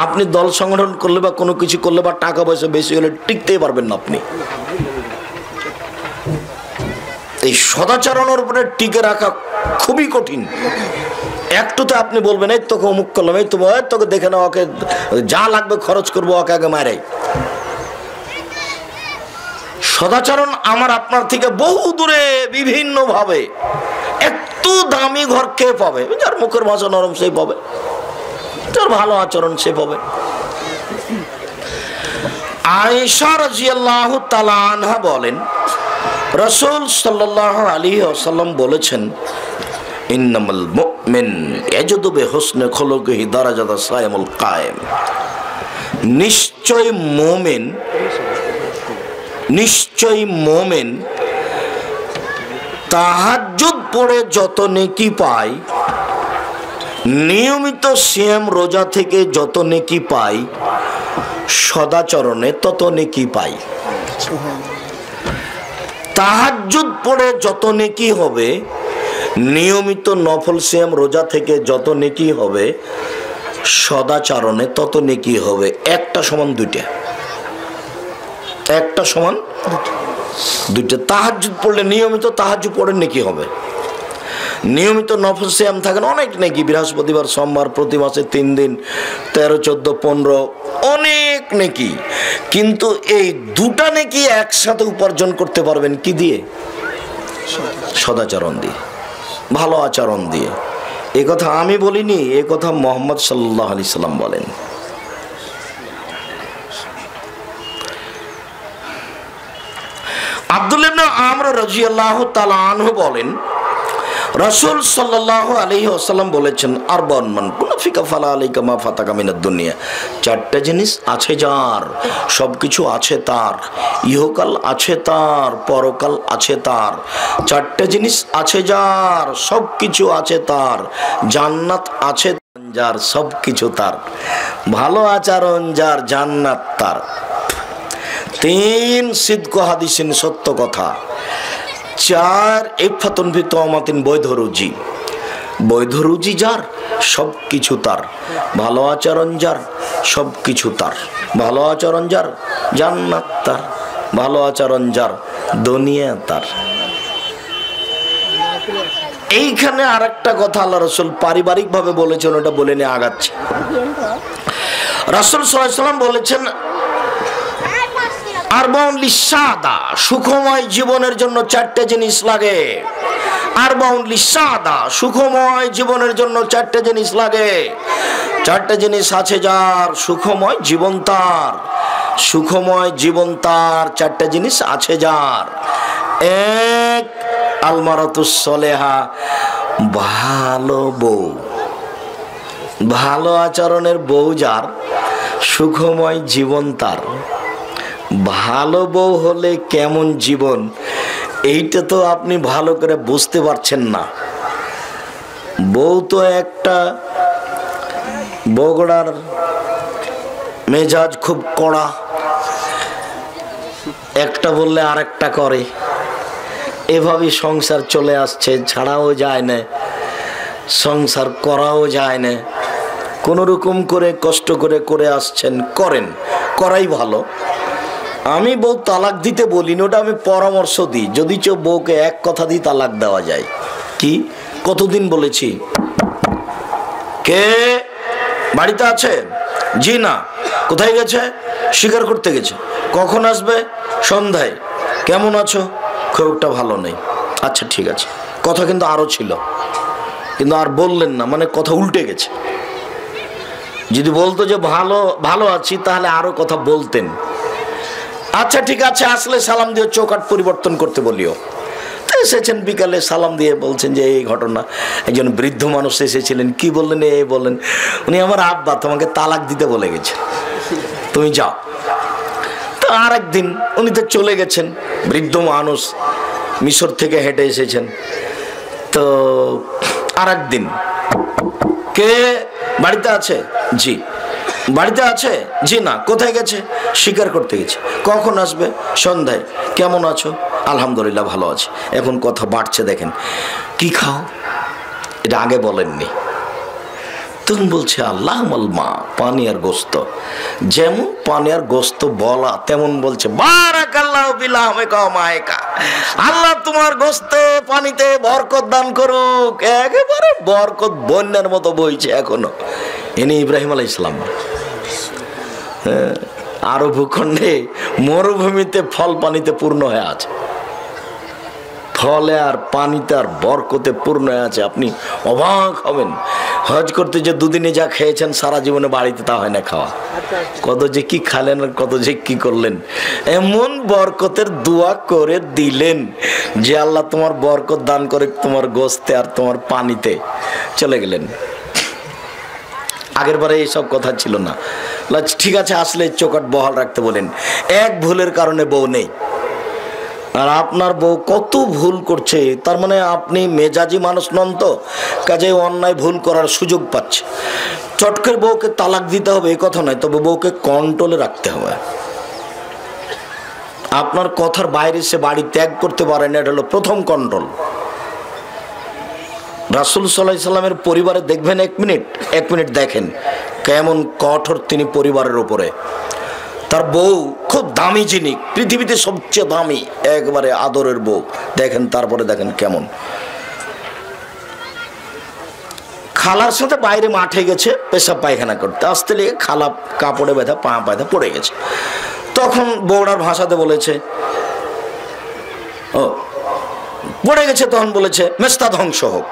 আপনি দল সংগঠন করলে বা কোনো কিছু করলে বা টাকা পয়সা বেশি হলে টিকতেই পারবেন না আপনি। এই সদাচরণের উপরে টিকে রাখা খুবই কঠিন। একটুতে আপনি বলবেন, এই তোকে অমুক করলাম, এই তোকে দেখে না, ওকে যা লাগবে খরচ করবো, ওকে আগে মারে। সদাচরণ আমার আপনার থেকে বহু দূরে, বিভিন্ন ভাবে। একটু দামি ঘর কে পাবে? যার মুখের ভাষা নরম সে পাবে, যার ভালো আচরণ সে পাবে। আয়েশা রাদিয়াল্লাহু তাআলা আনহা বলেন, রাসূল সাল্লাল্লাহু আলাইহি ওয়াসাল্লাম বলেছেন, ইন্নামাল মুমিন ইয়াজুদু বিহুসনি খুলুকিহি দারাজাতাস সাইমুল কায়েম, নিশ্চয় মোমেন তাহাজ্জুদ পড়ে যত নেকি পায়, নিয়মিত সিয়াম রোজা থেকে যত নেকি পায়, সদাচরণে তত নেকি পায়। তাহাজ্জুদ পড়ে যত নেকি হবে, নিয়মিত নফল সিয়াম রোজা থেকে যত নেকি হবে, সদাচরণে তত নেকি হবে। একটা সমান দুইটা, একটা সমান দুইটা। তাহাজ্জুদ পড়লে, নিয়মিত তাহাজ্জুদ পড়ে নেকি হবে। নিয়মিত নফল সিয়াম থাকেন অনেক নেকি, বৃহস্পতিবার সোমবার প্রতি মাসে 3 দিন, 13, 14, 15, অনেক নেকি। কিন্তু এই দুটা নেকি একসাথে উপার্জন করতে পারবেন কি দিয়ে? সদাচরণ দিয়ে, ভালো আচরণ দিয়ে। এ কথা আমি বলিনি, এ কথা মুহাম্মদ সাল্লাল্লাহু আলাইহি সাল্লাম বলেন। আব্দুল্লাহ ইবনে আমর রাদিয়াল্লাহু তাআলা আনহু বলেন, রাসূল সাল্লাল্লাহু আলাইহি ওয়াসাল্লাম বলেছেন, আরবাউন মান কুনা ফিকা ফালা আলাইকা মা ফাতাকা মিনাদ দুনিয়া, চারটা জিনিস আছে যার, সবকিছু আছে তার, ইহকাল আছে তার, পরকাল আছে তার। চারটা জিনিস আছে যার, সবকিছু আছে তার, জান্নাত আছে যার, সবকিছু তার, ভালো আচরণ যার, জান্নাত তার। 3 সিদক হাদিসিন, সত্য কথা। 4 ইফাতুন ফি তাওমাতিন, বৈধ রুজি। বৈধ রুজি যার, সবকিছু তার, ভালো আচরণ যার, সবকিছু তার, ভালো আচরণ যার, জান্নাত তার, ভালো আচরণ যার, দুনিয়া তার। এইখানে আরেকটা কথা আল্লাহ রাসূল পারিবারিক ভাবে বলেছেন, ওটা বলে নিয়ে আগাচ্ছে। রাসূল সাল্লাল্লাহু আলাইহি ওয়াসাল্লাম বলেছেন, আরবাউন লিসাদা, সুখময় জীবনের জন্য 4টে জিনিস লাগে। আরবাউন লিসাদা, সুখময় জীবনের জন্য 4টে জিনিস লাগে। 4টে জিনিস আছে যার, সুখময় জীবন তার, সুখময় জীবন তার, 4টে জিনিস আছে যার। 1 আলমারাতুস সলেহা, ভালো বউ, ভালো আচরণের বউ যার, সুখময় জীবন তার। ভালো বউ হলে কেমন জীবন, এইটা তো আপনি ভালো করে বুঝতে পারছেন না। বউ তো একটা বগুড়ার মেজাজ খুব কড়া, একটা বললে আরেকটা করে, এভাবে সংসার চলে আসছে, ছাড়াও যায় না, সংসার করাও যায় না, কোন রকম করে কষ্ট করে করে আসছেন, করেন, করাই ভালো। আমি বউ তালাক দিতে বলিনি, ওটা আমি পরামর্শ দিই, যদি কেউ বউকে এক কথা দিয়ে তালাক দেওয়া যায়। কি কতদিন বলেছি? কে বাড়িতে আছে? জি না। কোথায় গেছে? শিকার করতে গেছে। কখন আসবে? সন্ধ্যায়। কেমন আছো? খুব একটা ভালো নেই। আচ্ছা ঠিক আছে। কথা কিন্তু আরো ছিল, কিন্তু আর বললেন না, মানে কথা উল্টে গেছে। যদি বলতো যে ভালো ভালো আছি, তাহলে আরো কথা বলতেন। আচ্ছা ঠিক আছে, আসলে সালাম দিয়ে চৌকাট পরিবর্তন করতে বলিও। এসেছেন বিকালে, সালাম দিয়ে বলছেন যে এই ঘটনা, একজন বৃদ্ধ মানুষ এসেছিলেন। কি বললেন? এই বললেন উনি আমার আব্বা তোমাকে তালাক দিতে বলে গেছে, তুমি যাও। তো আর একদিন উনি তো চলে গেছেন, বৃদ্ধ মানুষ মিশর থেকে হেঁটে এসেছেন। তো আর একদিন, কে বাড়িতে আছে? জি। বাড়িতে আছে? জি না। কোথায় গেছে? শিকার করতে গেছে। কখন আসবে? সন্ধ্যায়। কেমন আছো? আলহামদুলিল্লাহ ভালো আছে। এখন কথা বাড়ছে, দেখেন। কি খাও? এটা আগে বলেননি। তুমি বলছে আল্লাহ মা, পানি আর গোস্ত। যেমন পানি আর গোস্ত বলা, তেমন বলছে বারাকাল্লাহু বিলাহমিকা মায়কা, আল্লাহ তোমার গোস্তে পানিতে বরকত দান করুক। একেবারে বরকত বন্যার মতো বইছে এখনো। ইনি ইব্রাহিম আলাইহিস সালাম। আরব ভূখণ্ডে মরুভূমিতে ফল পানিতে পূর্ণ হয়ে আছে, ফলে আর পানিতে আর বরকতে পূর্ণ হয়ে আছে। আপনি অবাক হবেন, হজ করতে যে দুদিনে যা খেয়েছেন সারা জীবনে বাড়িতে তা হয় না খাওয়া। কত যে কি খালেন আর কত যে কি করলেন, এমন বরকতের দোয়া করে দিলেন যে আল্লাহ তোমার বরকত দান করে তোমার গোস্তে আর তোমার পানিতে। চলে গেলেন। আগের বারে এইসব কথা ছিল না। ঠিক আছে, আসলে চৌকাট বহাল রাখতে বলেন। এক ভুলের কারণে বউ নেই, আর আপনার বউ কত ভুল করছে, তার মানে আপনি মেজাজি মানুষ নন, তো কাজে অন্যায় ভুল করার সুযোগ পাচ্ছে। চটকের বউকে তালাক দিতে হবে এই কথা নয়, তবে বউকে কন্ট্রোলে রাখতে হবে। আপনার কথার বাইরে সে বাড়ি ত্যাগ করতে পারে না, এটা হলো প্রথম কন্ট্রোল। রাসূল সাল্লাল্লাহু আলাইহি সাল্লামের পরিবারে দেখবেন, এক মিনিট দেখেন কেমন কঠোর তিনি পরিবারের উপরে। তার বউ খুব দামি জিনিস, পৃথিবীতে সবচেয়ে দামি, একবারে আদরের বউ। দেখেন তারপরে দেখেন কেমন। খালার সাথে বাইরে মাঠে গেছে পেশাব পায়খানা করতে, আসতে লেগে খালা কাপড়ে ব্যথা, পা ব্যথা পড়ে গেছে। তখন বউড়ার ভাষাতে বলেছে, ও পড়ে গেছে, তখন বলেছে মেস্তা ধ্বংস হোক।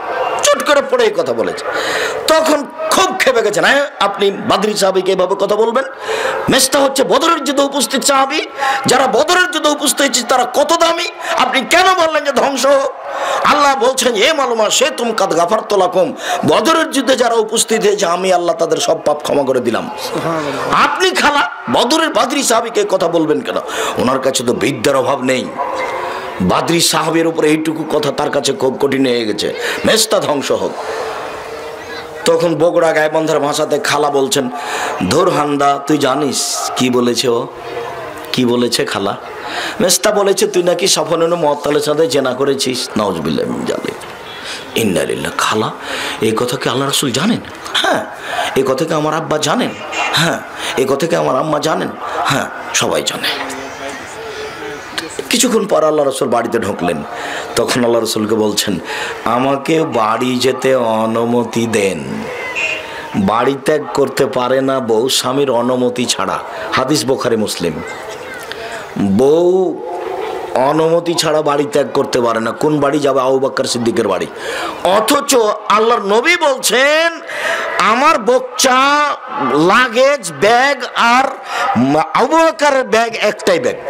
চট করে পড়ে এই কথা বলেছে। তখন খুব খেপে গেছেন, হ্যাঁ আপনি বাদরি সাহাবীকে এভাবে কথা বলবেন? মেস্তা হচ্ছে বদরের যুদ্ধে উপস্থিত সাহাবী, যারা বদরের যুদ্ধে উপস্থিত হয়েছে তারা কত দামি, আপনি কেন বললেন যে ধ্বংস হোক? আল্লাহ বলছেন এ মালুমা সে তুম কাদ গাফারতু লাকুম, বদরের যুদ্ধে যারা উপস্থিত হয়েছে আমি আল্লাহ তাদের সব পাপ ক্ষমা করে দিলাম। আপনি খালা বদরের বাদরি সাহাবীকে কথা বলবেন কেন? ওনার কাছে তো বিদ্যার অভাব নেই। বাদরি সাহাবের উপরে এইটুকু কথা তার কাছে খুব কঠিন হয়ে গেছে, মেস্তা ধ্বংস হোক। তখন বগুড়া গাইবান্ধার ভাষাতে খালা বলছেন, ধুর হান্দা, তুই জানিস কি বলেছে ও? কি বলেছে খালা? মেস্তা বলেছে তুই নাকি সাফনের মহত্তালের সাথে জেনা করেছিস। নাউজুবিল্লাহ মিন যালিক, ইন্না লিল্লাহ। খালা এই কথা কি আল্লাহ রাসূল জানেন? হ্যাঁ। এই কথা কি আমার আব্বা জানেন? হ্যাঁ। এই কথা কি আমার আম্মা জানেন? হ্যাঁ, সবাই জানে। কিছুক্ষণ পর আল্লাহ রসুল বাড়িতে ঢুকলেন। তখন আল্লাহ রসুলকে বলছেন, আমাকে বাড়ি যেতে অনুমতি দেন। বাড়ি ত্যাগ করতে পারে না বউ স্বামীর অনুমতি ছাড়া। হাদিস বুখারী মুসলিম। বউ অনুমতি ছাড়া বাড়ি ত্যাগ করতে পারে না। কোন বাড়ি যাবে? আবু বকর সিদ্দিকের বাড়ি। অথচ আল্লাহর নবী বলছেন আমার বচ্চা, লাগেজ, ব্যাগ আর আবু বকরের ব্যাগ একটাই ব্যাগ।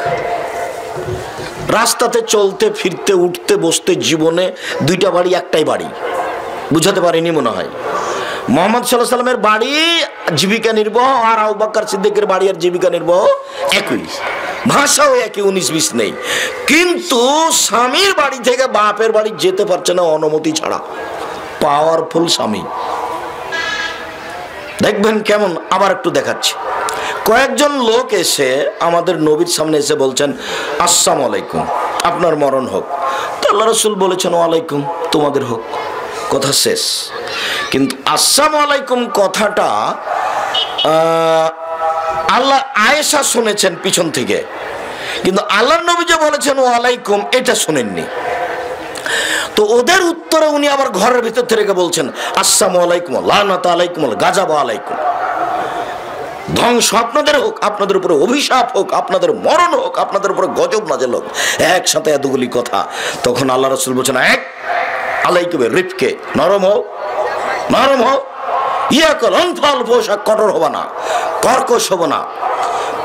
রাস্তাতে চলতে ফিরতে উঠতে বসতে জীবনে দুইটা বাড়ি, একটাই বাড়ি। বুঝাতে পারিনি মনে হয়। মুহাম্মদ সাল্লাল্লাহু আলাইহি সাল্লামের বাড়ি জীবিকা নির্বাহ, আর আবু বকর সিদ্দিকের বাড়ি আর জীবিকা নির্বাহ একই, ভাষাও একই, 19-20 নেই। কিন্তু স্বামীর বাড়ি থেকে বাপের বাড়ি যেতে পারছে না অনুমতি ছাড়া। পাওয়ারফুল স্বামী। দেখবেন কেমন, আবার একটু দেখাচ্ছি। কয়েকজন লোক এসে আমাদের নবীর সামনে এসে বলছেন, আসসালামু আলাইকুম, আপনার মরণ হোক। তো আল্লাহ রাসূল বলেছেন, ওয়ালাইকুম, তোমাদের হোক, কথা শেষ। কিন্তু আসসালামু আলাইকুম কথাটা আল্লাহ আয়েশা শুনেছেন পিছন থেকে, কিন্তু আল্লাহর নবী যে বলেছেন ওয়ালাইকুম এটা শুনেননি। তো ওদের উত্তরে উনি আবার ঘরের ভিতর থেকে বলছেন, আসসালামু আলাইকুম, লানাত আলাইকুম, গাজাব আলাইকুম, ধ্বংস আপনাদের হোক, আপনাদের উপরে অভিশাপ হোক, আপনাদের মরণ হোক, আপনাদের উপরে গজব নাযিল হোক, একসাথে এতগুলি কথা। তখন আল্লাহ রাসূল বলছেন, এক আলাইকুমে রিফকে, নরম হোক, নরম হোক, ইয়াকল অনফাল পোশাক, কঠোর হবা না, কর্কশ হব না।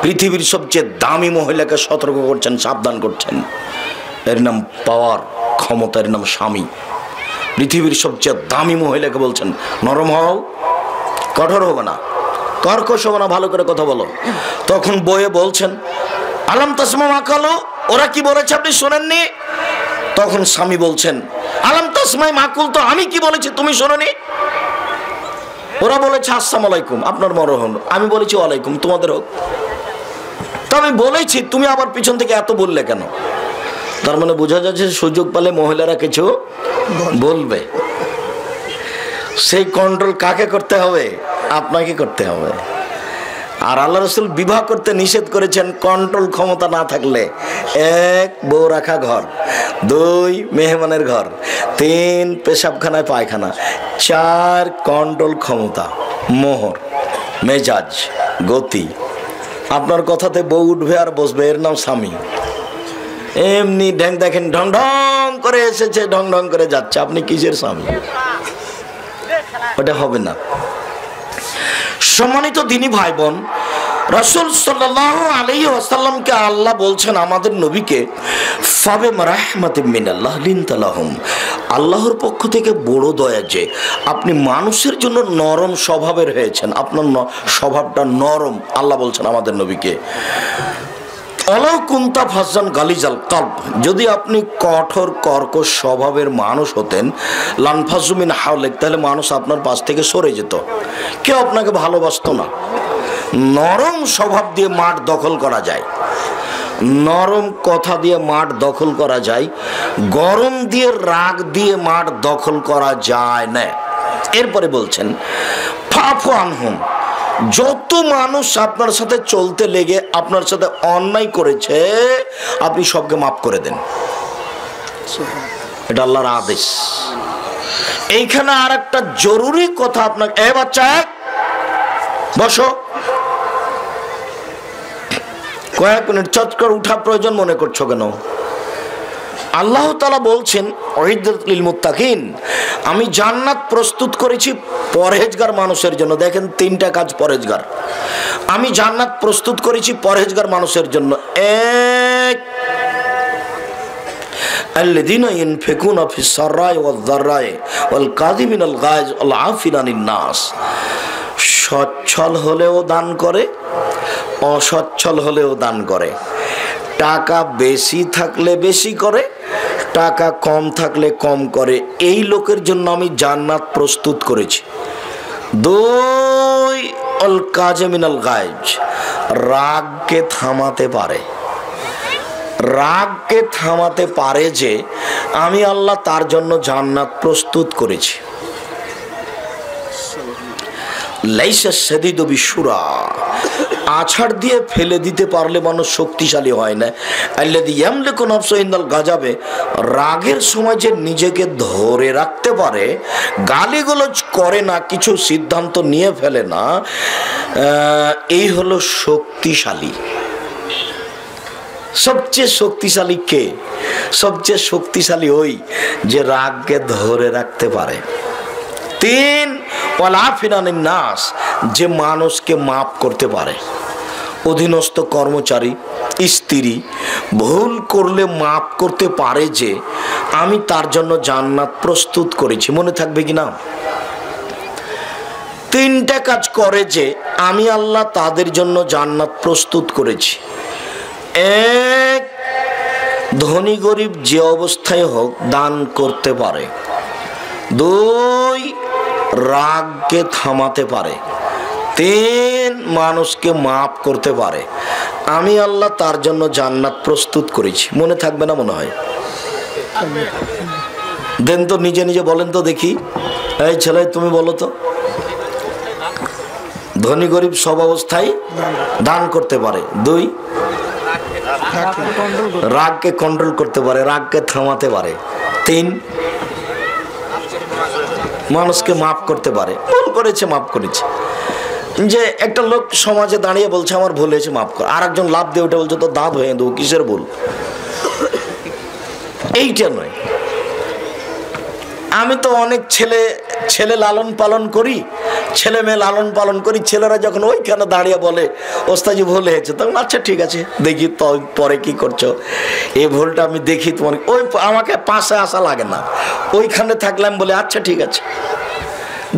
পৃথিবীর সবচেয়ে দামি মহিলাকে সতর্ক করছেন, সাবধান করছেন। এর নাম পাওয়ার, ক্ষমতার নাম স্বামী। পৃথিবীর সবচেয়ে দামি মহিলাকে বলছেন, নরম হও, কঠোর হবে না, কর্কশ হবে না, ভালো করে কথা বলো। তখন বইয়ে বলছেন, আলাম তাসমা মাকালো, ওরা কি বলেছে আপনি শোনেননি? তখন স্বামী বলছেন, আলাম তাসমাই মাকুল, তো আমি কি বলেছি তুমি শোনোনি? ওরা বলেছে আসসালামু আলাইকুম, আপনার মরণ। আমি বলেছি ওয়ালাইকুম, তোমাদের হোক। তো আমি বলেছি, তুমি আবার পিছন থেকে এত বললে কেন? তার মানে বোঝা যাচ্ছে সুযোগ পেলে মহিলারা কিছু বলবে। সেই কন্ট্রোল কাকে করতে হবে? আপনাকে করতে হবে। আর আল্লাহ রাসূল বিবাহ করতে নিষেধ করেছেন কন্ট্রোল ক্ষমতা না থাকলে। 1 বউ রাখা ঘর, 2 মেহমানের ঘর, 3 পেশাবখানায় পায়খানা, 4 কন্ট্রোল ক্ষমতা, মোহর, মেজাজ, গতি। আপনার কথাতে বউ উঠবে আর বসবে, এর নাম স্বামী। এমনি ঢং দেখেন, ঢং ঢং করে এসেছে, ঢং ঢং করে যাচ্ছে, আপনি কিসের স্বামী? ওটা হবে না। সম্মানিত দিনী ভাই বোন, রাসূল সাল্লাল্লাহু আলাইহি ওয়াসাল্লামকে আল্লাহ বলছেন, আমাদের নবীকে, ফাবিমা রাহমাতিম মিনাল্লাহ লিনতা লাহুম, আল্লাহর পক্ষ থেকে বড় দয়া যে আপনি মানুষের জন্য নরম স্বভাবের হয়েছেন, আপনার স্বভাবটা নরম। আল্লাহ বলছেন আমাদের নবীকে, অলাউ কুনতা ফাজ্জান গালিজাল কলব, যদি আপনি কঠোর কর্কশ স্বভাবের মানুষ হতেন, লানফাজু মিন হাওলিক, তাহলে মানুষ আপনার পাশ থেকে সরে যেত, কেউ আপনাকে ভালোবাসতো না। নরম স্বভাব দিয়ে মাঠ দখল করা যায়, নরম কথা দিয়ে মাঠ দখল করা যায়, গরম দিয়ে রাগ দিয়ে মাঠ দখল করা যায় না। এরপরে বলছেন, ফাফু আনহুম, যত মানুষ আপনার সাথে চলতে লেগে আপনার সাথে অন্যায় করেছে, আপনি সবকে মাফ করে দেন। এটা আল্লাহর আদেশ। এইখানে আর একটা জরুরি কথা আপনাকে, এ বাচ্চা বসো, কয়েক মিনিট চট করে উঠা প্রয়োজন মনে করছো কেন? আল্লাহ তাআলা বলছেন, উইদ্দাত লিল মুত্তাকিন, আমি জান্নাত প্রস্তুত করেছি পরহেজগার মানুষের জন্য। দেখেন 3টা কাজ পরহেজগার, আমি জান্নাত প্রস্তুত করেছি পরহেজগার মানুষের জন্য। 1, আল্লাযীনা ইউনফিকুনা ফিস সাররাই ওয়াজ যাররাই ওয়াল কাযিমিনাল গায়জ ওয়াল আফিনা আনিন নাস, সচ্ছল হলেও দান করে, অসচ্ছল হলেও দান করে, টাকা বেশি থাকলে বেশি করে, টাকা কম থাকলে কম করে। এই লোকের জন্য আমি জান্নাত প্রস্তুত করেছি। 2, আল কাযিমিনাল গায়জ, রাগকে থামাতে পারে, রাগকে থামাতে পারে যে আমি আল্লাহ তার জন্য জান্নাত প্রস্তুত করেছি। লাইসা শাদীদু বিশুরা, আছাড় দিয়ে ফেলে দিতে পারলে মানুষ শক্তিশালী হয় না। আল্লাযী ইয়ামলিকু নাফসাহু ইনদাল গাজাবে, রাগের সময় যে নিজেকে ধরে রাখতে পারে, গালিগালাজ করে না, কিছু সিদ্ধান্ত নিয়ে ফেলে না, এই হলো শক্তিশালী। সবচেয়ে শক্তিশালী কে? সবচেয়ে শক্তিশালী ওই যে রাগকে ধরে রাখতে পারে। 3, ওয়াল আফিনা আনিন নাস, যে মানুষকে মাফ করতে পারে। অধীনস্থ কর্মচারী, স্ত্রী ভুল করলে মাফ করতে পারে যে আমি তার জন্য জান্নাত প্রস্তুত করেছি। মনে থাকবে কি না? 3টা কাজ করে যে আমি আল্লাহ তাদের জন্য জান্নাত প্রস্তুত করেছি। 1, ধনী গরিব যে অবস্থায় হোক দান করতে পারে। 2 রাগকে থামাতে পারে, 3 মানুষকে মাফ করতে পারে। আমি আল্লাহ তার জন্য জান্নাত প্রস্তুত করেছি। মনে থাকবে না মনে হয়? দেন তো, নিজে নিজে বলেন তো দেখি। এই ছেলে তুমি বলো তো। ধনী গরিব সব অবস্থায় দান করতে পারে। 2 রাগকে কন্ট্রোল করতে পারে, রাগকে থামাতে পারে। 3 মানুষকে মাফ করতে পারে। ভুল করেছে, মাফ করেছে। যে একটা লোক সমাজে দাঁড়িয়ে বলছে আমার ভুল হয়েছে, মাফ কর। আর একজন লাভ দিয়ে উঠে বলছে তো দাঁত ভেঙে দেবো, কিসের ভুল? এইটা নয়। আমি তো অনেক ছেলে লালন পালন করি, ছেলে মেয়ে লালন পালন করি। ছেলেরা যখন ওইখানে দাঁড়িয়ে বলে ওস্তাজি ভুল হয়েছে, তখন আচ্ছা ঠিক আছে, দেখি তো পরে কি করছো, এই ভুলটা আমি দেখি তোমার। ওই আমাকে পাশে আসা লাগে না, ওইখানে থাকলাম বলে আচ্ছা ঠিক আছে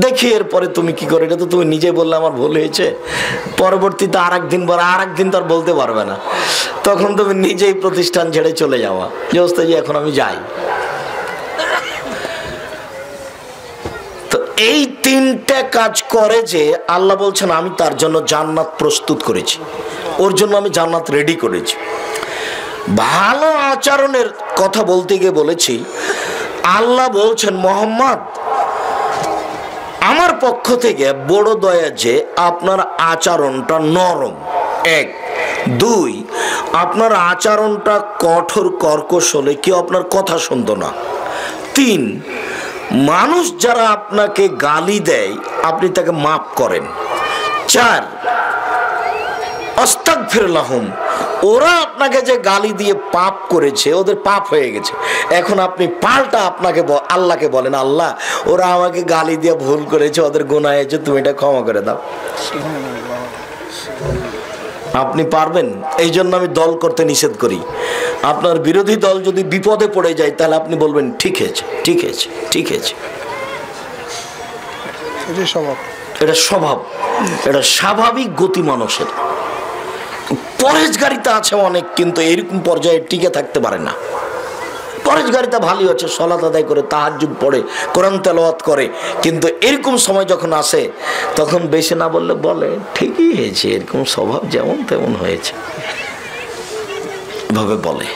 দেখি এরপরে তুমি কি করো। এটা তো তুমি নিজে বললে আমার ভুল হয়েছে, পরবর্তীতে আরেকদিন তো আর বলতে পারবে না। তখন তুমি নিজেই প্রতিষ্ঠান ছেড়ে চলে যাওয়া, যে ওস্তাজি এখন আমি যাই। তো এই 3টে কাজ করে যে আল্লাহ বলছেন আমি তার জন্য জান্নাত প্রস্তুত করেছি, ওর জন্য আমি জান্নাত রেডি করেছি। ভালো আচরণের কথা বলতে গিয়ে বলেছি, আল্লাহ বলছেন মোহাম্মদ আমার পক্ষ থেকে বড় দয়া যে আপনার আচরণটা নরম। 1, 2 আপনার আচরণটা কঠোর কর্কশ হলে কেউ আপনার কথা শুনতো না। 3 মানুষ যারা আপনাকে গালি দেয় আপনি তাকে মাফ করেন। 4 আস্তাগফিরুল্লাহুম, ওরা আপনাকে যে গালি দিয়ে পাপ করেছে, ওদের পাপ হয়ে গেছে, এখন আপনি পাল্টা আপনাকে আল্লাহকে বলেন আল্লাহ ওরা আমাকে গালি দিয়ে ভুল করেছে, ওদের গুনাহ হয়েছে, তুমি এটা ক্ষমা করে দাও। আপনি পারবেন? এই জন্য আমি দল করতে নিষেধ করি। আপনার বিরোধী দল যদি বিপদে পড়ে যায় তাহলে আপনি বলবেন ঠিক আছে, ঠিক আছে, ঠিক আছে। এটা স্বভাব, এটা স্বাভাবিক গতি মানুষের। পরেশগারিতা আছে অনেক, কিন্তু এরকম পর্যায়ে টিকে থাকতে পারে না। পরেশগারিতা ভালোই হচ্ছে, সালাত আদায় করে, তাহাজ্জুদ পড়ে, কোরআন তেলাওয়াত করে, কিন্তু এরকম সময় যখন আসে তখন বেশি না বললে বলে ঠিকই হয়েছে, এরকম স্বভাব যেমন তেমন হয়েছে, এভাবে বলে।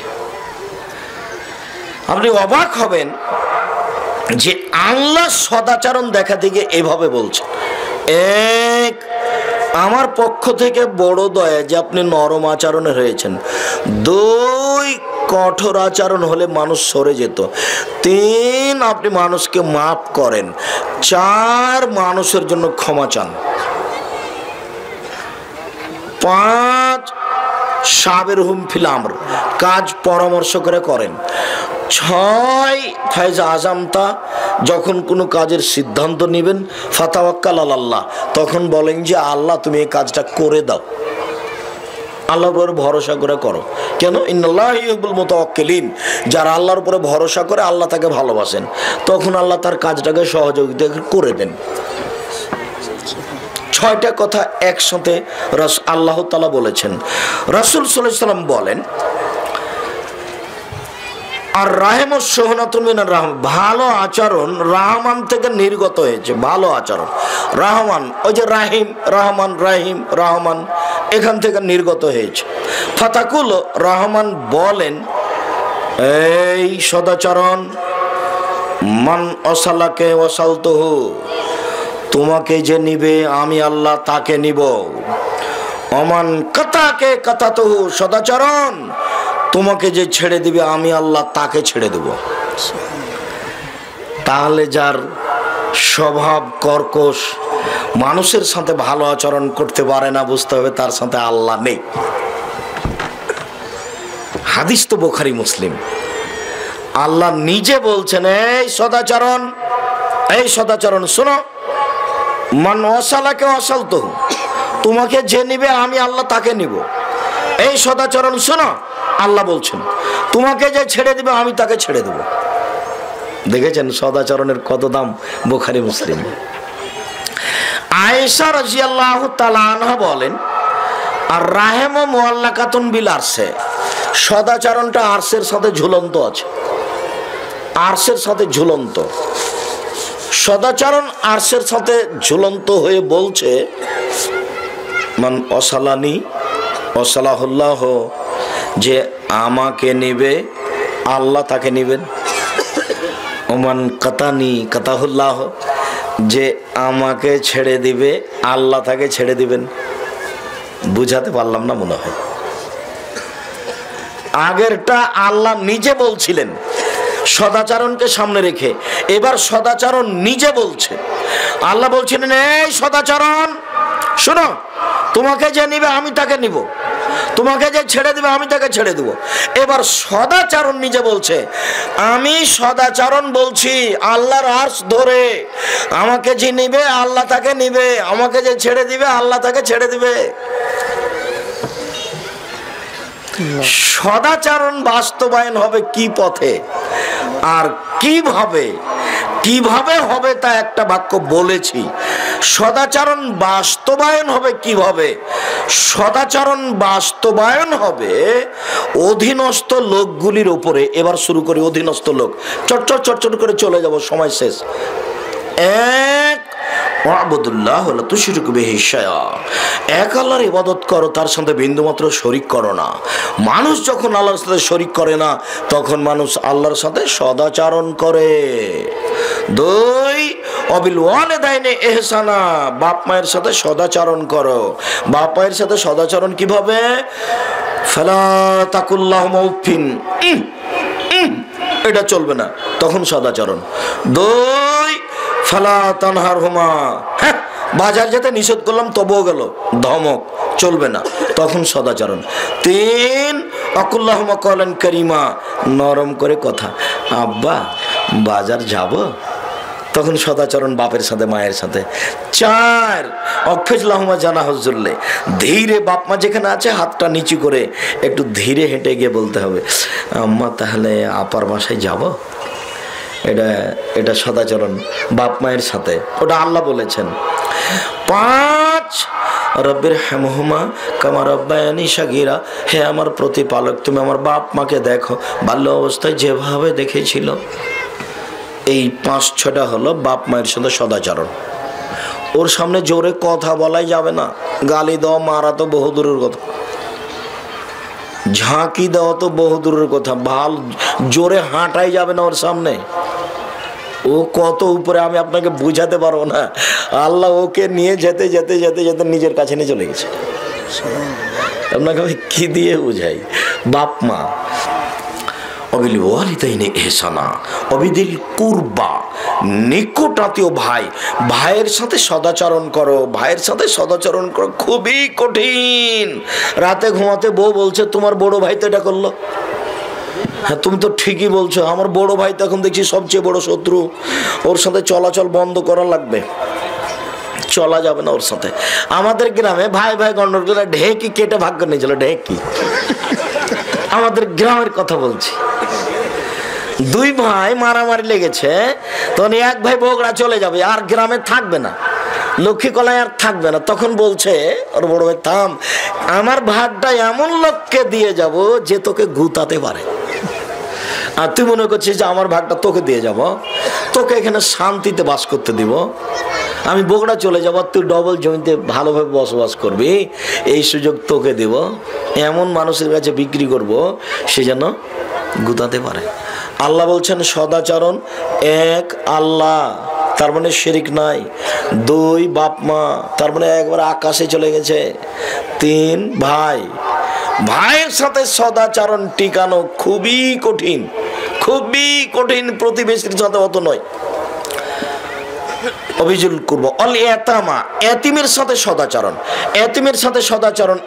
আপনি অবাক হবেন যে আল্লাহ সদাচরণ দেখা থেকে এভাবে বলছে। 1 আমার পক্ষ থেকে বড় দয়া যে আপনি নরম আচরণে হয়েছেন। 2 কঠোর আচরণ হলে মানুষ সরে যেত। 3 আপনি মানুষকে মাফ করেন। 4 মানুষের জন্য ক্ষমা চান। 5 সাবেরহুম ফিল আমর, কাজ পরামর্শ করে করেন। 6 ফায়জা আজামতা, যখন কোনো কাজের সিদ্ধান্ত নেবেন ফাতাওয়াক্কাল আলাল্লাহ, তখন বলেন যে আল্লাহ তুমি এই কাজটা করে দাও, আল্লাহর উপরে ভরসা করে করো। কেন? ইন্নাল্লাহা ইউহিব্বুল মুতাওয়াক্কিলিন, যারা আল্লাহর উপরে ভরসা করে আল্লাহ তাকে ভালোবাসেন, তখন আল্লাহ তার কাজটাকে সহযোগিতা করে দেন। 6টা কথা একসাথে আল্লাহ তাআলা বলেছেন। রাসূল সাল্লাল্লাহু আলাইহি ওয়াসাল্লাম বলেন আর রাহেমুস সুহনাতুন মিনার রাহমান, ভালো আচরণ রহমান থেকে নির্গত হয়েছে। ভালো আচরণ রহমান, ওই যে রাহিম, রহমান, রাহিম, রহমান, এখান থেকে নির্গত হয়েছে। ফাতাকুল, রহমান বলেন এই সদাচরণ, মান অসালাকে ওয়াসালতুহু, তোমাকে যে নিবে আমি আল্লাহ তাকে নিব। অমান কাতাকে কাতাতুহু, সদাচরণ তোমাকে যে ছেড়ে দিবে আমি আল্লাহ তাকে ছেড়ে দেব। তাহলে যার স্বভাব কর্কশ, মানুষের সাথে ভালো আচরণ করতে পারে না, বুঝতে হবে তার সাথে আল্লাহ নেই। হাদিস তো বুখারী মুসলিম। আল্লাহ নিজে বলছেন এই সদাচরণ, এই সদাচরণ শোনো, মান ওয়াসালাকে ওয়াসালতুহু, তোমাকে যে নিবে আমি আল্লাহ তাকে নিব। এই সদাচরণ শোনো, আল্লাহ বলছেন তোমাকে যে ছেড়ে দিবে আমি তাকে ছেড়ে দেব। দেখেছেন সদাচরণের কত দাম? বুখারী মুসলিম। আয়েশা রাদিয়াল্লাহু তাআলা আনহা বলেন আর রাহেম মুআল্লাকাতুন বিল আরশে, সদাচরণটা আরশের সাথে ঝুলন্ত আছে, আরশের সাথে ঝুলন্ত। সদাচরণ আরশের সাথে ঝুলন্ত হয়ে বলছে, মান অসালানি অসালাহুল্লাহ, যে আমাকে নেবে আল্লাহ তাকে নেবেন। ওমান কাতানি কাতাহুল্লাহ, যে আমাকে ছেড়ে দিবে আল্লাহ তাকে ছেড়ে দিবেন। বুঝাতে পারলাম না মনে হয়। আগেরটা আল্লাহ নিজে বলছিলেন সদাচরণকে সামনে রেখে, এবার সদাচরণ নিজে বলছে। আল্লাহ বলছিলেন, এই সদাচরণ শোনো, তোমাকে যে নিবে আমি তাকে নিব, তোমাকে যে ছেড়ে দিবে আমি তাকে ছেড়ে দেব। এবার সদাচরণ নিজে বলছে, আমি সদাচরণ বলছি আল্লাহর আরশ ধরে, আমাকে যে নিবে আল্লাহ তাকে নিবে, আমাকে যে ছেড়ে দিবে আল্লাহ তাকে ছেড়ে দিবে। সদাচরণ বাস্তবায়ন হবে কি পথে আর কিভাবে, কিভাবে হবে তা একটা বাক্য বলেছি। সদাচরণ বাস্তবায়ন হবে কিভাবে? সদাচরণ বাস্তবায়ন হবে অধীনস্থ লোকগুলির উপরে। এবার শুরু করি অধীনস্থ লোক, চটচট চটচট করে চলে যাব, সময় শেষ। এক, এক আল্লাহর ইবাদত করো, তার সাথে বিন্দুমাত্র শরীক করো না। মানুষ যখন আল্লাহর সাথে শরীক করে না, তখন মানুষ আল্লাহর সাথে সদাচরণ করে। দুই, অবিল ওয়ালিদাইনি ইহসানা, বাপ মায়ের সাথে সদাচরণ করো। বাপ মায়ের সাথে সদাচরণ কিভাবে? ফালা তাকুল্লাহুমা উফিন, এটা চলবে না, তখন সদাচরণ। দুই, ফালা তানহারহুমা, হ্যাঁ বাজার যেতে নিষেধ করলাম তবুও গেল, ধমক, চলবে না, তখন সদাচরণ। তিন, আকুল্লাহুমা কওলান কারীমা, নরম করে কথা, আব্বা বাজার যাব, তখন সদাচরণ বাপের সাথে মায়ের সাথে। চার, অক্ষজলাহুমা জানাহুজ্জুল্লে, ধীরে বাপ মা যেখানে আছে হাতটা নিচু করে একটু ধীরে হেঁটে গিয়ে বলতে হবে, আম্মা তাহলে আপার বাসায় যাব। এটা সদাচরণ বাপ মায়ের সাথে, ওটা আল্লাহ বলেছেন। পাঁচ, রব্বির হামহুমা কামা রাব্বায়ানি সাগীরা, হে আমার প্রতিপালক তুমি আমার বাপ মাকে দেখো বাল্য অবস্থায় যেভাবে দেখেছিল। এই 5-6টা হলো বাপ মায়ের সাথে সদাচরণ। ওর সামনে জোরে কথা বলাই যাবে না, গালি দেওয়া মারা তো বহু দূরের কথা, ঝাঁকি দেওয়া তো বহু দূরের কথা, ভাল জোরে হাঁটাই যাবে না ওর সামনে। ও কত উপরে আমি আপনাকে বুঝাতে পারবো না। আল্লাহ ওকে নিয়ে যেতে যেতে যেতে যেতে নিজের কাছে নিয়ে চলে গেছে। আপনাকে আমি কি দিয়ে বুঝাই? বাপ মা, অবিল ওয়ালিদাইনি ইহসানা, অবিদিল কুরবা, নিকট আত্মীয় ভাই, ভাইয়ের সাথে সদাচরণ করো, ভাইয়ের সাথে সদাচরণ করো। খুবই কঠিন। রাতে ঘুমাতে বউ বলছে তোমার বড় ভাই তো এটা করলো। হ্যাঁ তুমি তো ঠিকই বলছো, আমার বড় ভাই তো এখন দেখছি সবচেয়ে বড় শত্রু, ওর সাথে চলাচল বন্ধ করা লাগবে, চলা যাবে না ওর সাথে। আমাদের গ্রামে ভাই ভাই গন্ডগোল, ঢেকি কেটে ভাগ করে নিয়েছিল, ঢেকি, আমাদের গ্রামের কথা বলছি। দুই ভাই মারামারি লেগেছে, তখন এক ভাই বগুড়া চলে যাবে, আর গ্রামে থাকবে না, লক্ষ্মীকলায় আর থাকবে না। তখন বলছে ওর বড় ভাই, থাম, আমার ভাগটা এমন লোককে দিয়ে যাব যে তোকে গুতাতে পারে। আর তুই মনে করছিস যে আমার ভাগটা তোকে দিয়ে যাব, তোকে এখানে শান্তিতে বাস করতে দিব, আমি বগুড়া চলে যাব, তুই ডবল জমিতে ভালোভাবে বসবাস করবি, এই সুযোগ তোকে দেব, এমন মানুষের কাছে বিক্রি করব সে যেন গুতাতে পারে। আল্লাহ বলছেন সদাচরণ, এক আল্লাহ, তার মানে শিরিক নাই। দুই বাপ মা, তার মানে একবার আকাশে চলে গেছে। তিন ভাই, ভাইয়ের সাথে সদাচরণ টিকানো খুবই কঠিন, খুবই কঠিন, প্রতিবেশীর সাথে অত নয়। অভিযোগ করবো অল এতামা, এতিমের সাথে সদাচরণ। এতিমের সাথে সদাচরণ,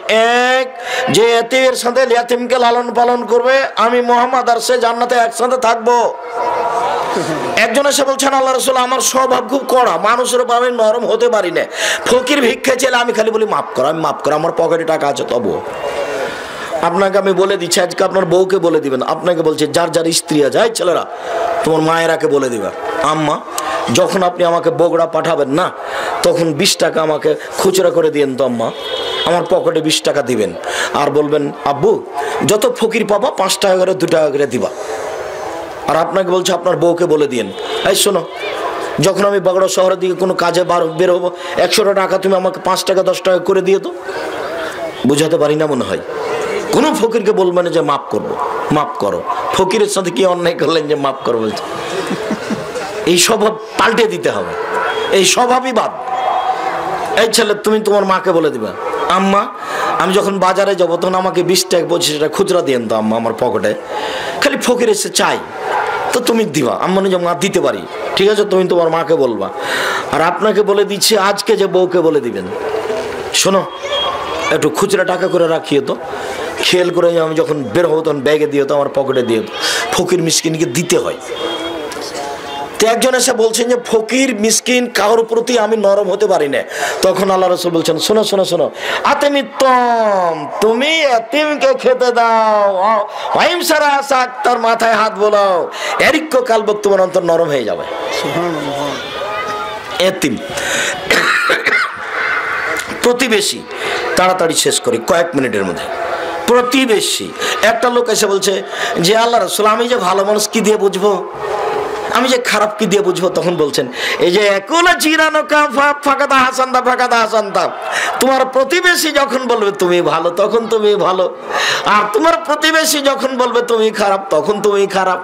এক, যে এতিমের সাথে এতিমকে লালন পালন করবে, আমি মোহাম্মদ আর সে জান্নাতে একসাথে থাকবো। একজন এসে বলছেন আল্লাহ রাসূল আমার স্বভাব খুব কড়া, মানুষের উপর আমি নরম হতে পারি না, ফকির ভিক্ষা চাইলে আমি খালি বলি মাফ করো, আমি মাফ করো, আমার পকেটে টাকা আছে তবু। আপনাকে আমি বলে দিচ্ছি, আজকে আপনার বউকে বলে দিবেন, আপনাকে বলছে যার যার স্ত্রী আছে, এই ছেলেরা তোমার মায়েরাকে বলে দিবা, আম্মা যখন আপনি আমাকে বগুড়া পাঠাবেন না, তখন 20 টাকা আমাকে খুচরা করে দিয়েন তো আম্মা, আমার পকেটে 20 টাকা দিবেন, আর বলবেন আব্বু যত ফকির পাবা 5 টাকা করে 2 টাকা করে দিবা। আর আপনাকে বলছে আপনার বউকে বলে দিয়েন, এই শোনো যখন আমি বাগড়া শহরের দিকে কোনো কাজে বের হবো, 100 টাকা তুমি আমাকে 5 টাকা 10 টাকা করে দিয়ে তো। বুঝাতে পারি না মনে হয়। কোনো ফকিরকে বলবে না যে মাফ করবো, মাফ করো। ফকিরের সাথে কি অন্যায় করলেন যে মাফ করো বলছে? এই স্বভাব পাল্টে দিতে হবে, এই স্বভাবই বাদ। এই ছেলে, তুমি তোমার মাকে বলে দিবা, আম্মা আমি যখন বাজারে যাবো তখন আমাকে 20 টাকা 25 টাকা খুচরা দিয়েন তো আম্মা, আমার পকেটে খালি ফকির এসে চাই, তো তুমি দিবা। আম্মা নিজে মা দিতে পারি, ঠিক আছে, তুমি তোমার মাকে বলবা। আর আপনাকে বলে দিচ্ছি, আজকে যে বউকে বলে দিবেন, শোনো একটু খুচরা টাকা করে রাখিয়ে তো, খেয়াল করে আমি যখন বের হবো তখন ব্যাগে দিয়ে তো, আমার পকেটে দিয়ে তো। ফকির মিসকিনকে দিতে হয়। তো একজন এসে বলছেন যে ফকির মিসকিন কারোর প্রতি আমি নরম হতে পারি না। তখন আল্লাহ রাসূল বলছেন, শোনো শোনো শোনো, আতিমিত্তম, তুমি এতিমকে খেতে দাও, অহিংসারা আসাক, তার মাথায় হাত বোলাও, এরিক্য কালবক, তোমার অন্তর নরম হয়ে যাবে। এতিম প্রতিবেশী, তাড়াতাড়ি শেষ করি কয়েক মিনিটের মধ্যে। প্রতিবেশী, একটা লোক এসে বলছে যে আল্লাহ রাসূল, আমি যে ভালো মানুষ কি দিয়ে বুঝবো, আমি যে খারাপ কি দিয়ে বুঝবো? তখন বলছেন, এই যে একুলা জিরানো ফাঁকাদা হাসান্দা ফাঁকাদা হাসান্দা, তোমার প্রতিবেশী যখন বলবে তুমি ভালো তখন তুমি ভালো, আর তোমার প্রতিবেশী যখন বলবে তুমি খারাপ তখন তুমি খারাপ।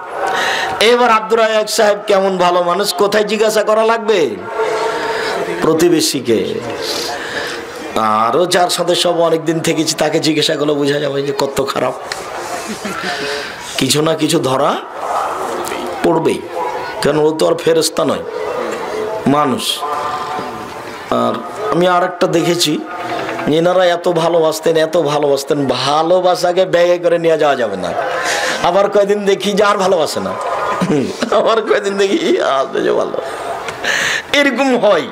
এবার আব্দুর রাজ্জাক সাহেব কেমন ভালো মানুষ, কোথায় জিজ্ঞাসা করা লাগবে? প্রতিবেশীকে। আরো যার সাথে সব অনেকদিন থেকেছি তাকে জিজ্ঞাসা করলে বোঝা যাবে যে কত খারাপ। কিছু না কিছু ধরা পড়বেই, কেন ও তো আর ফেরেশতা নয়, মানুষ। আর আমি আর একটা দেখেছি, এনারা এত ভালোবাসতেন, এত ভালোবাসতেন, ভালোবাসাকে ব্যাগে করে নিয়ে যাওয়া যাবে না। আবার কয়দিন দেখি যে আর ভালোবাসে না, আবার কয়দিন দেখি ভালো, এরকম হয়।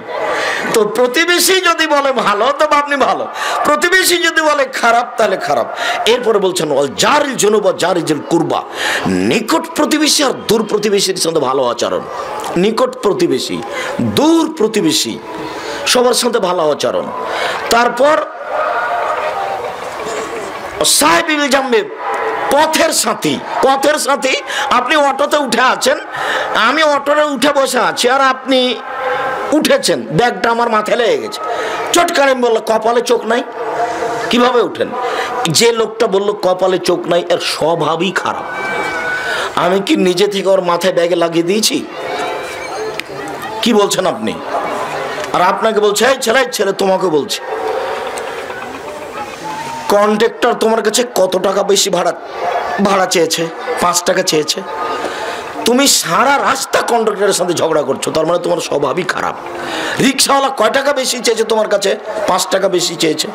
তো প্রতিবেশী যদি বলে ভালো তো আপনি ভালো, প্রতিবেশী যদি বলে খারাপ তাহলে খারাপ। এরপরে বলছেন জারিল জুনুবা জারিল কুরবা, নিকট প্রতিবেশী আর দূর প্রতিবেশীর সাথে ভালো আচরণ। নিকট প্রতিবেশী, দূর প্রতিবেশী, সবার সাথে ভালো আচরণ। তারপর সাহেবিল জাম্বে, পথের সাথী। পথের সাথী, আপনি অটোতে উঠে আছেন, আমি অটোতে উঠে বসে আছি, আর আপনি উঠেছেন, ব্যাগটা আমার মাথায় লেগে গেছে, চটকারে বললো কপালে চোখ নাই, কিভাবে উঠেন? যে লোকটা বললো কপালে চোখ নাই, এর স্বভাবই খারাপ। আমি কি নিজে থেকে ওর মাথায় ব্যাগে লাগিয়ে দিয়েছি? কি বলছেন আপনি? আর আপনাকে বলছে, এই ছেলে ছেলে, তোমাকে বলছে, কন্ডাক্টর তোমার কাছে কত টাকা বেশি ভাড়া চেয়েছে? 5 টাকা চেয়েছে। তুমি সারা রাস্তা কন্ডাক্টরের সাথে ঝগড়া করছো, তার মানে তোমার স্বভাবই খারাপ। রিক্সাওয়ালা কয় টাকা বেশি চেয়েছে তোমার কাছে? 5 টাকা বেশি চেয়েছে।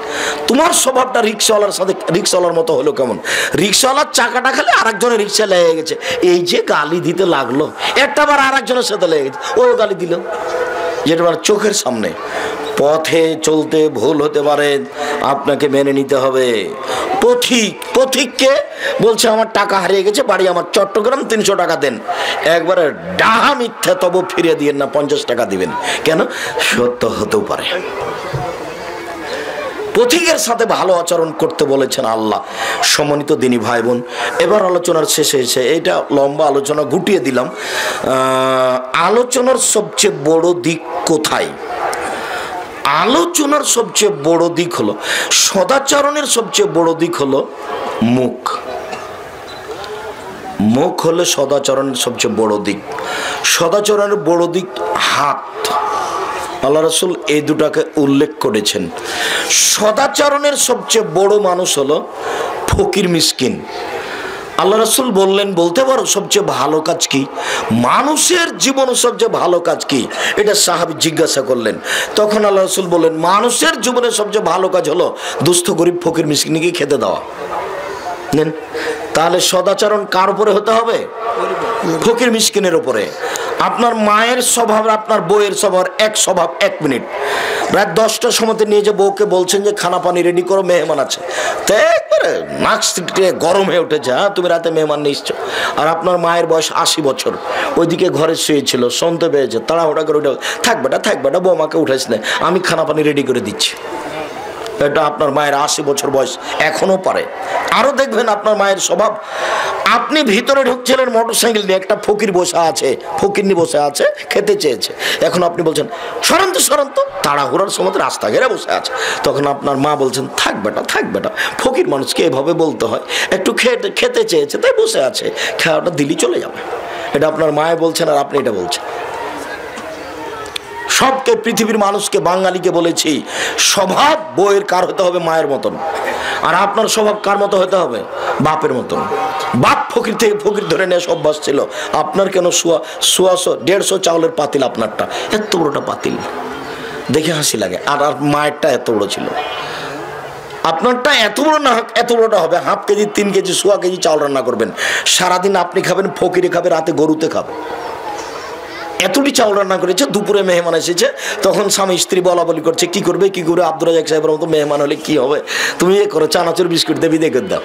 তোমার স্বভাবটা রিক্সাওয়ালার সাথে রিক্সাওয়ালার মতো হলো কেমন? রিক্সাওয়ালার চাকাটা খালি আরেকজনের রিক্সা লেগে গেছে, এই যে গালি দিতে লাগলো, একটা বার আরেকজনের সাথে লেগে গেছে, ওই গালি দিল, যেটা চোখের সামনে। পথে চলতে ভুল হতে পারে, আপনাকে মেনে নিতে হবে। পথিককে বলছে আমার টাকা হারিয়ে গেছে, বাড়ি আমার চট্টগ্রাম, 300 টাকা দেন। একবারে ডাহা মিথ্যা, তবু ফিরিয়ে দিয়েন না, 50 টাকা দিবেন। কেন? সত্য হতেও পারে। পথিকের সাথে ভালো আচরণ করতে বলেছেন আল্লাহ। সম্মানিত দিনী ভাই বোন, এবার আলোচনার শেষে এসে, এটা লম্বা আলোচনা, গুটিয়ে দিলাম। আলোচনার সবচেয়ে বড় দিক কোথায়? আলোচনার সবচেয়ে বড় দিক হলো, সদাচরণের সবচেয়ে বড় দিক হলো মুখ। মুখ হলো সদাচরণের সবচেয়ে বড় দিক। সদাচরণের বড় দিক হাত। আল্লাহ রাসূল এই দুটাকে উল্লেখ করেছেন। সদাচরণের সবচেয়ে বড় মানুষ হলো ফকির মিসকিন। আল্লাহ রাসূল বললেন, বলতে পারো সবচেয়ে ভালো কাজ কি? মানুষের জীবনে সবচেয়ে ভালো কাজ কি? এটা সাহাবী জিজ্ঞাসা করলেন। তখন আল্লাহ রাসূল বললেন, মানুষের জীবনে সবচেয়ে ভালো কাজ হলো দুস্থ গরিব ফকির মিসকিনকে খেতে দেওয়া। নেন, তাহলে সদাচরণ কার উপরে হতে হবে? ফকির মিসকিনের উপরে। আপনার মায়ের স্বভাব আপনার বউয়ের স্বভাব এক স্বভাব। 1 মিনিট, রাত 10টার সময় নিয়ে যে বউকে বলছেন যে খানা পানি রেডি করো, মেহমান আছে, তো একবারে নাক গরম হয়ে উঠেছে, হ্যাঁ তুমি রাতে মেহমান নিচ্ছ। আর আপনার মায়ের বয়স 80 বছর, ওইদিকে ঘরে শুয়েছিল, শুনতে পেয়েছে, তাড়াহুড়া করে উঠে, থাক বেটা বৌমাকে উঠাইস না, আমি খানা পানি রেডি করে দিচ্ছি। এটা আপনার মায়ের 80 বছর বয়স, এখনো পারে। আরো দেখবেন আপনার মায়ের স্বভাব, আপনি ভিতরে ঢুকছিলেন মোটরসাইকেল নিয়ে, একটা ফকির বসে আছে, ফকিরনি বসে আছে, খেতে চেয়েছে, এখন আপনি বলছেন সরন্ত, তাড়াহুড়ার সময় রাস্তা ঘেরে বসে আছে, তখন আপনার মা বলছেন থাক বেটা, ফকির মানুষকে এভাবে বলতে হয়, একটু খেতে চেয়েছে তাই বসে আছে, খাওয়াটা দিলি চলে যাবে। এটা আপনার মায়ে বলছেন আর আপনি এটা বলছেন। সবকে, পৃথিবীর মানুষকে, বাঙালিকে বলেছি, স্বভাব বইয়ের কার হতে হবে? মায়ের মতন। আর আপনার স্বভাব কার মতো হতে হবে? বাপের মতন। বাপ ফকির থেকে ফকির ধরে নেওয়া অভ্যাস ছিল, আপনার কেন 150 চাউলের পাতিল, আপনারটা এত বড়টা পাতিল, দেখে হাসি লাগে। আর মায়েরটা এত বড় ছিল, আপনারটা এত বড় না, এত বড়টা হবে 1/2 কেজি 3 কেজি 1/4 কেজি চাউল রান্না করবেন, সারাদিন আপনি খাবেন, ফকিরে খাবে, রাতে গরুতে খাবে। এতটি চাউল রান্না করেছে, দুপুরে মেহমান এসেছে, তখন স্বামী স্ত্রী বলা বলি করছে কি করবে। আব্দুর রাজ্জাক সাহেবের মতো মেহমান হলে কি হবে, তুমি এ করো, চানাচুর বিস্কুট দেবি দেখে দাও,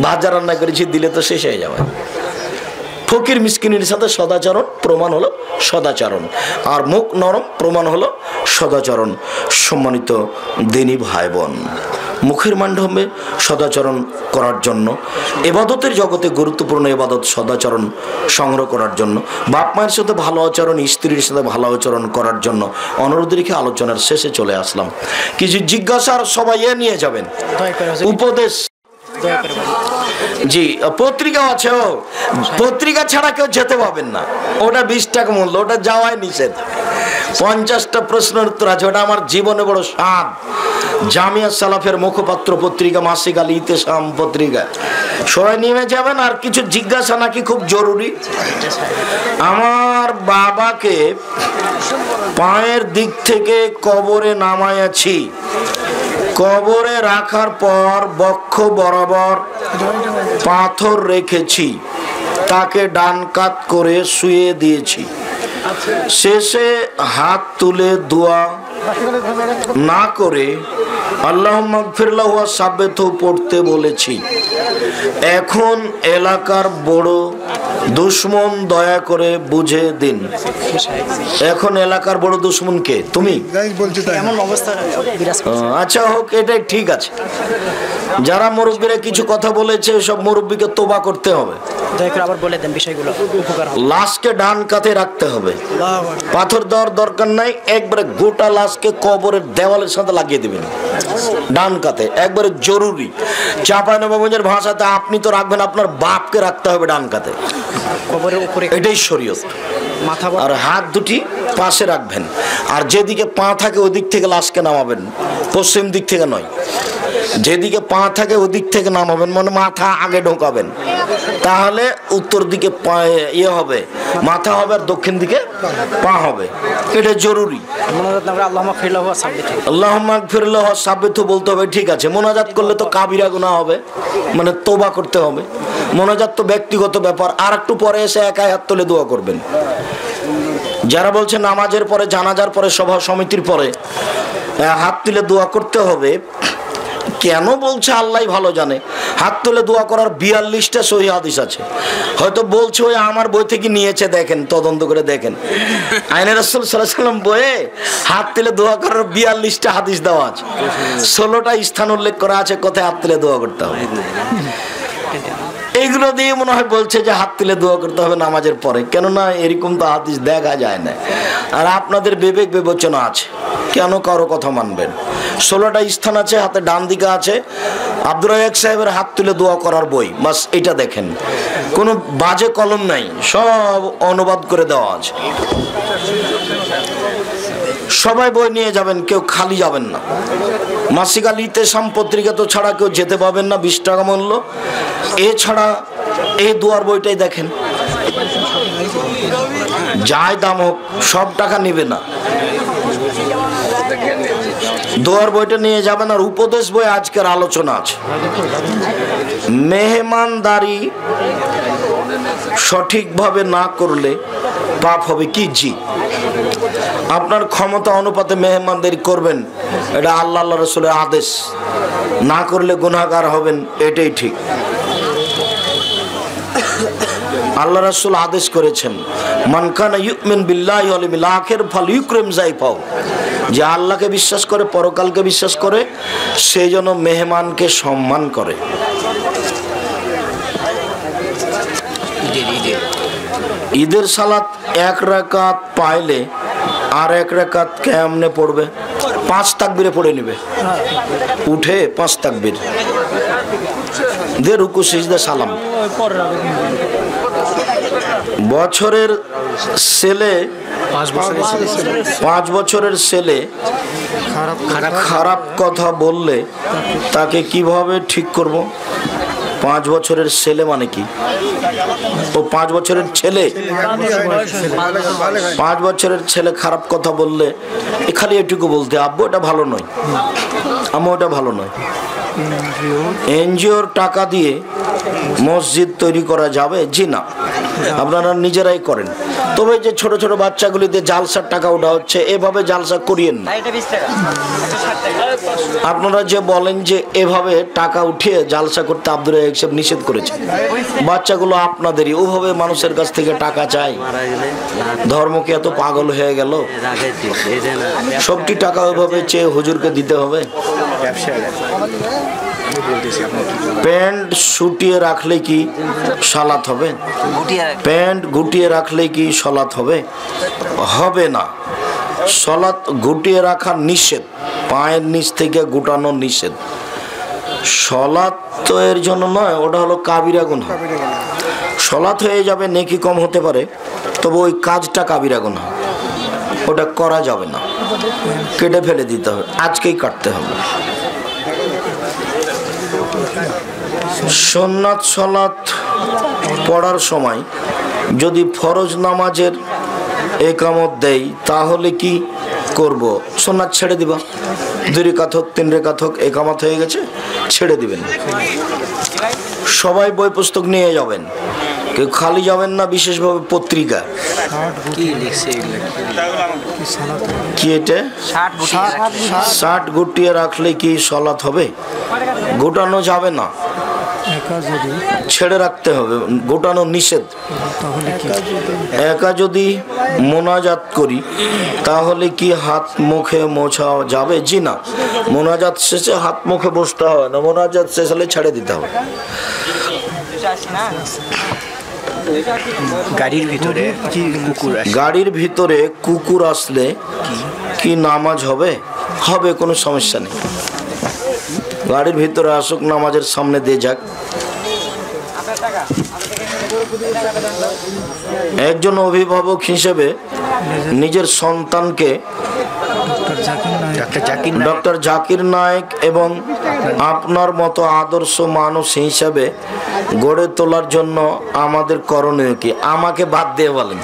ভাজা রান্না করেছি দিলে তো শেষ হয়ে যাবে। ফকির মিসকিনের সাথে সদাচরণ প্রমাণ হলো সদাচরণ, আর মুখ নরম প্রমাণ হলো সদাচরণ। সম্মানিত দিনী ভাই বোন, মুখের মাধ্যমে সদাচরণ করার জন্য, ইবাদতের জগতে গুরুত্বপূর্ণ ইবাদত সদাচরণ সংগ্রহ করার জন্য, বাপ মায়ের সাথে ভালো আচরণ, স্ত্রীর সাথে ভালো আচরণ করার জন্য অনুরোধ রেখে আলোচনার শেষে চলে আসলাম। কিছু জিজ্ঞাসার সবাই নিয়ে যাবেন, উপদেশ। জি, পত্রিকাও আছে, পত্রিকা ছাড়া কেউ যেতে পাবেন না, ওটা 20 টাকা মূল্য, ওটা যাওয়াই নিষেধ। 50টা প্রশ্নের উত্তর আছে, ওটা আমার জীবনে বড় স্বাদ। জামিয়া সালাফের মুখপাত্র পত্রিকা, মাসিক আল ইতেসাম পত্রিকা, সবাই নেমে যাবেন। আর কিছু জিজ্ঞাসা নাকি খুব জরুরি। আমার বাবাকে পায়ের দিক থেকে কবরে নামাইয়াছি, কবরে রাখার পর বক্ষ বরাবর পাথর রেখেছি, তাকে ডান কাত করে শুয়ে দিয়েছি, শেষে হাত তুলে দোয়া না করে আল্লাহুম্মা গফিরলাহু ওয়া সাব্বিতহু পড়তে বলেছি। এখন এলাকার বড় দুশমন, দয়া করে বুঝে দিন। এখন এলাকার বড় দুশমন কে? তুমি? আচ্ছা হোক, এটাই ঠিক আছে। যারা মুরব্বীরা কিছু কথা বলেছে, সব মুরব্বীকে তোবা করতে হবে। আবার বলে দেন বিষয়গুলো, উপকার হবে। লাশকে ডান কাতে রাখতে হবে, পাথর দেওয়ার দরকার নাই, একবারে গোটা লাশকে কবরের দেওয়ালের সাথে লাগিয়ে দিবেন ডান কাতে, একবারে জরুরি। চাঁপাইনবাবগঞ্জের ভাষাতে আপনি তো রাখবেন, আপনার বাপকে রাখতে হবে ডান কাতে, কবরের উপরে, এটাই শরীয়ত। আর হাত দুটি পাশে রাখবেন, আর যেদিকে পা থাকে ওদিক থেকে লাশকে নামাবেন, পশ্চিম দিক থেকে নয়। যেদিকে পা থাকে ওদিক থেকে নামাবেন, মানে মাথা আগে ঢোকাবেন, তাহলে উত্তর দিকে ইয়ে হবে, মাথা হবে, আর দক্ষিণ দিকে পা হবে, এটা জরুরি। আল্লাহুম্মা গফিরলাহু ওয়া সাব্বিতহু বলতে হবে, ঠিক আছে। মোনাজাত করলে তো কাবিরা গুনাহ হবে, মানে তওবা করতে হবে। মোনাজাত তো ব্যক্তিগত ব্যাপার, আর একটু পরে এসে একাই হাত তুলে দোয়া করবেন। যারা বলছে নামাজের পরে, জানাজার পরে, সভা সমিতির পরে হাত তুলে দোয়া করতে হবে, কেন বলছে আল্লাহ ভালো জানে। হাত তুলে দোয়া করার 42টা সহিহ হাদিস আছে, হয়তো বলছে ওই আমার বই থেকে নিয়েছে, দেখেন, তদন্ত করে দেখেন। আইনে রাসূল সাল্লাল্লাহু আলাইহি ওয়াসাল্লাম বইয়ে হাত তুলে দোয়া করার 42টা হাদিস দেওয়া আছে, 16টা স্থান উল্লেখ করা আছে কোথায় হাত তুলে দোয়া করতে হবে। এইগুলো দিয়ে মনে হয় বলছে যে হাত তুলে দোয়া করতে হবে নামাজের পরে, কেননা এরকম তো হাদিস দেখা যায় না। আর আপনাদের বিবেক বিবেচনা আছে, কেন কারো কথা মানবেন? 16টা স্থান আছে, হাতে ডান দিকে আছে আব্দুর রাজ্জাক সাহেবের হাত তুলে দোয়া করার বই, বাস এটা দেখেন, কোনো বাজে কলম নাই, সব অনুবাদ করে দেওয়া আছে। সবাই বই নিয়ে যাবেন, কেউ খালি যাবেন না। মাসিক আল ইতেসাম পত্রিকা তো ছাড়া কেউ যেতে পাবেন না, 20 টাকা মূল্য। এছাড়া এই দোয়ার বইটাই দেখেন, যাই দাম হোক সব টাকা নেবে না, দোয়ার বইটা নিয়ে যাবেন। আর উপদেশ বই আজকের আলোচনা আছে। মেহমানদারি সঠিকভাবে না করলে পাপ হবে কি? জি, আপনার ক্ষমতা অনুপাতে মেহমানদারি করবেন, এটা আল্লাহ রাসূলের আদেশ। না করলে গুনাহগার হবেন, এটাই ঠিক। আল্লাহ রাসূল আদেশ করেছেন, মান কানা ইউমিন বিল্লাহি ওয়াল ইয়াউমিল আখির ফালইউকরিম যায়ফাহু, যে আল্লাহকে বিশ্বাস করে, পরকালকে বিশ্বাস করে, সেই জন্য মেহমানকে সম্মান করে। ঈদের সালাত 1 রাকাত পাইলে আর 1 রাকাত কেমনে পড়বে? 5 তাকবীরে পড়ে নেবে, উঠে 5 তাকবীর দিয়ে রুকু সিজদা সালাম। বছরের ছেলে, 5 বছরের ছেলে খারাপ কথা বললে তাকে কিভাবে ঠিক করব? 5 বছরের ছেলে মানে কি? ও 5 বছরের ছেলে, 5 বছরের ছেলে খারাপ কথা বললে খালি এটুকু বলতে, আব্বু এটা ভালো নয়, আম্মু এটা ভালো নয়। এনজিওর টাকা দিয়ে মসজিদ তৈরি করা যাবে? জি না, আপনারা নিজেরাই করেন। তবে যে ছোট ছোট বাচ্চাগুলিতে জালসার টাকা ওঠা হচ্ছে, এভাবে জালসা করিয়েন না। আপনারা যে বলেন যে এভাবে টাকা উঠিয়ে জালসা করতে আব্দুর রাজ্জাক সাহেব নিষেধ করেছে, বাচ্চাগুলো আপনাদেরই, ওভাবে মানুষের কাছ থেকে টাকা চাই। ধর্মকে এত পাগল হয়ে গেল, সবটি টাকা ওইভাবে চেয়ে হুজুরকে দিতে হবে। প্যান্ট শুটিয়ে রাখলে কি সালাত হবে? প্যান্ট গুটিয়ে রাখলে কি সালাত হবে? হবে না। সালাত গুটিয়ে রাখা নিষেধ, পায়ের নিচ থেকে গুটানো নিষেধ। সালাত তো এর জন্য নয়, ওটা হলো কাবিরা গুনাহ। সালাত হয়ে যাবে, নেকি কম হতে পারে, তবে ওই কাজটা কাবিরা গুনাহ, ওটা করা যাবে না, কেটে ফেলে দিতে হবে, আজকেই কাটতে হবে। সুন্নাত সালাত পড়ার সময় যদি ফরজ নামাজের একামত দেয় তাহলে কি করব? সুন্নাত ছেড়ে দিবা, 2 রাকাত হোক 3 রাকাত হোক, একামত হয়ে গেছে, ছেড়ে দিবেন। সবাই বই পুস্তক নিয়ে যাবেন, কেউ খালি যাবেন না। বিশেষভাবে পত্রিকা কি এটা 60 গুটিয়ে রাখলে কি সালাত হবে? গোটানো যাবে না, ছেড়ে রাখতে হবে, গোটানো নিষেধ। একা যদি মোনাজাত করি তাহলে কি হাত মুখে মোছা যাবে? জি না, মোনাজাত শেষে হাত মুখে বসতে হবে না, মোনাজাত শেষ হলে ছেড়ে দিতে হবে। গাড়ির ভিতরে কুকুর আসলে কি নামাজ হবে? হবে, কোনো সমস্যা নেই। গাড়ির ভিতরে আসুক, নামাজের সামনে দিয়ে যাক। একজন অভিভাবক হিসেবে নিজের সন্তানকে ডক্টর জাকির নায়েক এবং আপনার মতো আদর্শ মানুষ হিসেবে গড়ে তোলার জন্য আমাদের করণীয় কি? আমাকে বাদ দিয়ে বলেন,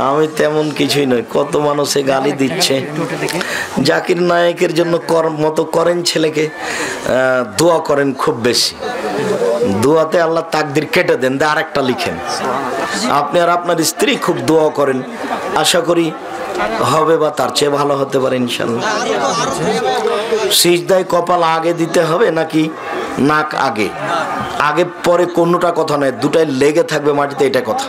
আমি তেমন কিছুই নই। কত মানুষে গালি দিচ্ছে। জাকির নায়েকের জন্য মতো করেন, ছেলেকে দোয়া করেন খুব বেশি, দোয়াতে আল্লাহ তাকদির কেটে দেন, আর একটা লিখেন। আপনি আর আপনার স্ত্রী খুব দোয়া করেন, আশা করি হবে বা তার চেয়ে ভালো হতে পারে ইনশাআল্লাহ। সিজদায় কপাল আগে দিতে হবে নাকি নাক আগে? আগে পরে কোনোটা কথা নয়, দুটাই লেগে থাকবে মাটিতে, এটা কথা।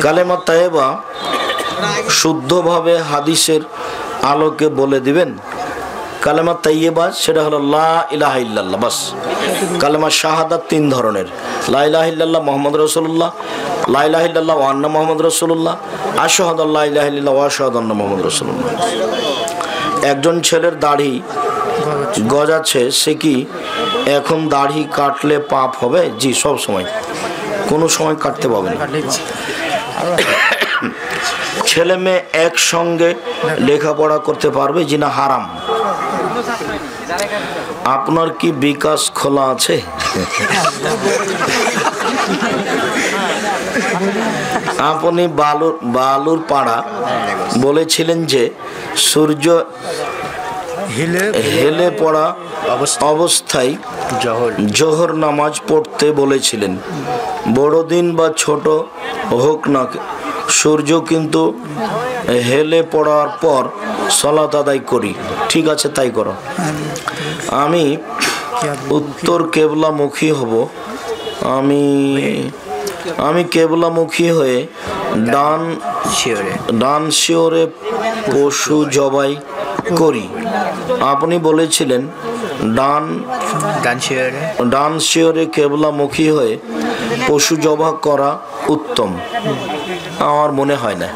কালেমা তাইয়্যিবা শুদ্ধভাবে হাদিসের আলোকে বলে দিবেন। কালেমা তাইয়্যিবা সেটা হলো লা ইলাহা ইল্লাল্লাহ, বাস। কালেমা শাহাদাত 3 ধরনের, লা ইলাহা ইল্লাল্লাহ মুহাম্মদ রাসূলুল্লাহ, লা ইলাহা ইল্লাল্লাহ ওয়া আন্না মুহাম্মদ রাসূলুল্লাহ, আশহাদু আল্লা ইলাহা ইল্লাল্লাহ ওয়া আশহাদু আন্না মুহাম্মদ রাসূলুল্লাহ। একজন ছেলের দাড়ি গজাচ্ছে, সে কি এখন দাড়ি কাটলে পাপ হবে? জি, সব সময়, কোনো সময় কাটতে পাবে না। ছেলে মেয়ে একসঙ্গে লেখাপড়া করতে পারবে? জি না, হারাম। আপনার কি বিকাশ খোলা আছে? আপনি বালুর পাড়া বলেছিলেন যে সূর্য হেলে পড়া অবস্থায় জোহর নামাজ পড়তে বলেছিলেন। বড়দিন বা ছোট হোক না, সূর্য কিন্তু হেলে পড়ার পর সালাত আদায় করি। ঠিক আছে, তাই করো। আমি উত্তর কেবলামুখী হব। আমি আমি কেবলামুখী হয়ে ডান শিওরে পশু জবাই করি। আপনি বলেছিলেন ডান শিওরে কেবলামুখী হয়ে পশু জবাই করা উত্তম। আমার মনে হয় না।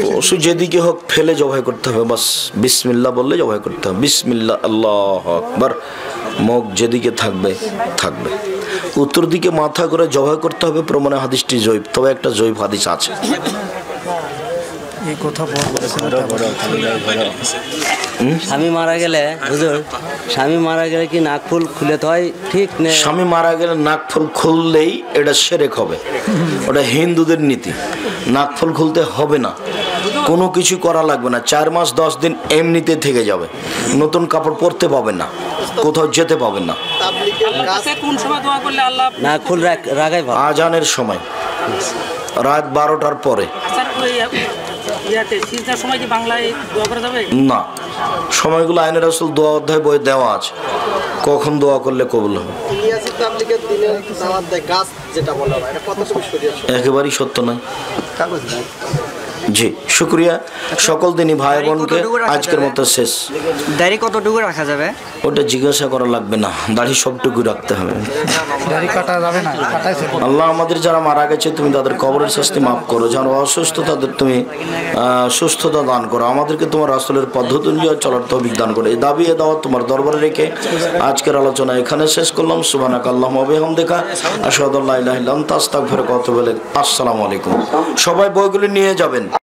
পশু যেদিকে হোক ফেলে জবাই করতে হবে, বাস বিসমিল্লাহ বললে জবাই করতে হবে। বিসমিল্লাহ আল্লাহু আকবার, মুখ যেদিকে থাকবে থাকবে। উত্তর দিকে মাথা করে জবাই করতে হবে প্রমাণে হাদিসটি জয়ীফ, তবে একটা জয়ীফ হাদিস আছে। স্বামী মারা গেলে হুজুর, স্বামী মারা গেলে কি নাক ফুল খুলে তো হয় ঠিক নেই? স্বামী মারা গেলে নাক ফুল খুললেই এটা সেরেক হবে, ওটা হিন্দুদের নীতি। নাক ফুল খুলতে হবে না, কোনো কিছু করা লাগবে না। 4 মাস 10 দিন এমনিতে থেকে যাবে, নতুন কাপড় পরতে পাবেন না, কোথাও যেতে পাবেন না। নাক ফুল রাগাই ভালো। আজানের সময় রাত 12টার পরে না, সময়গুলো আইনের রাসূল দোয়া অধ্যায় বই দেওয়া আছে, কখন দোয়া করলে কবুল হবে। একেবারেই সত্য নয়। জি শুক্রিয়া সকল দিনই ভাই বোনকে। আজকের মতো শেষ। দাড়ি কতটুকু রাখা যাবে? ওটা জিজ্ঞাসা করা লাগবে না, দাড়ি সবটুকু রাখতে হবে। দাড়ি কাটা যাবে না, আল্লাহ আমাদের যারা মারা গেছে তুমি তাদের কবরের শাস্তি মাফ করো, যারা অসুস্থ তাদের তুমি সুস্থতা দান করো, আমাদেরকে তোমার রাসূলের পদ্ধতি অনুযায়ী চলার তৌফিক দান করো। এই দাবি দাওয়া তোমার দরবারে রেখে আজকের আলোচনা এখানে শেষ করলাম। সুবহানাকাল্লাহুম্মা ওয়া বিহামদিকা আশহাদু আল্লা ইলাহা ইল্লা আনতা আস্তাগফিরুকা ওয়া আতুবু ইলাইক। আসসালামু আলাইকুম। সবাই বইগুলি নিয়ে যাবেন।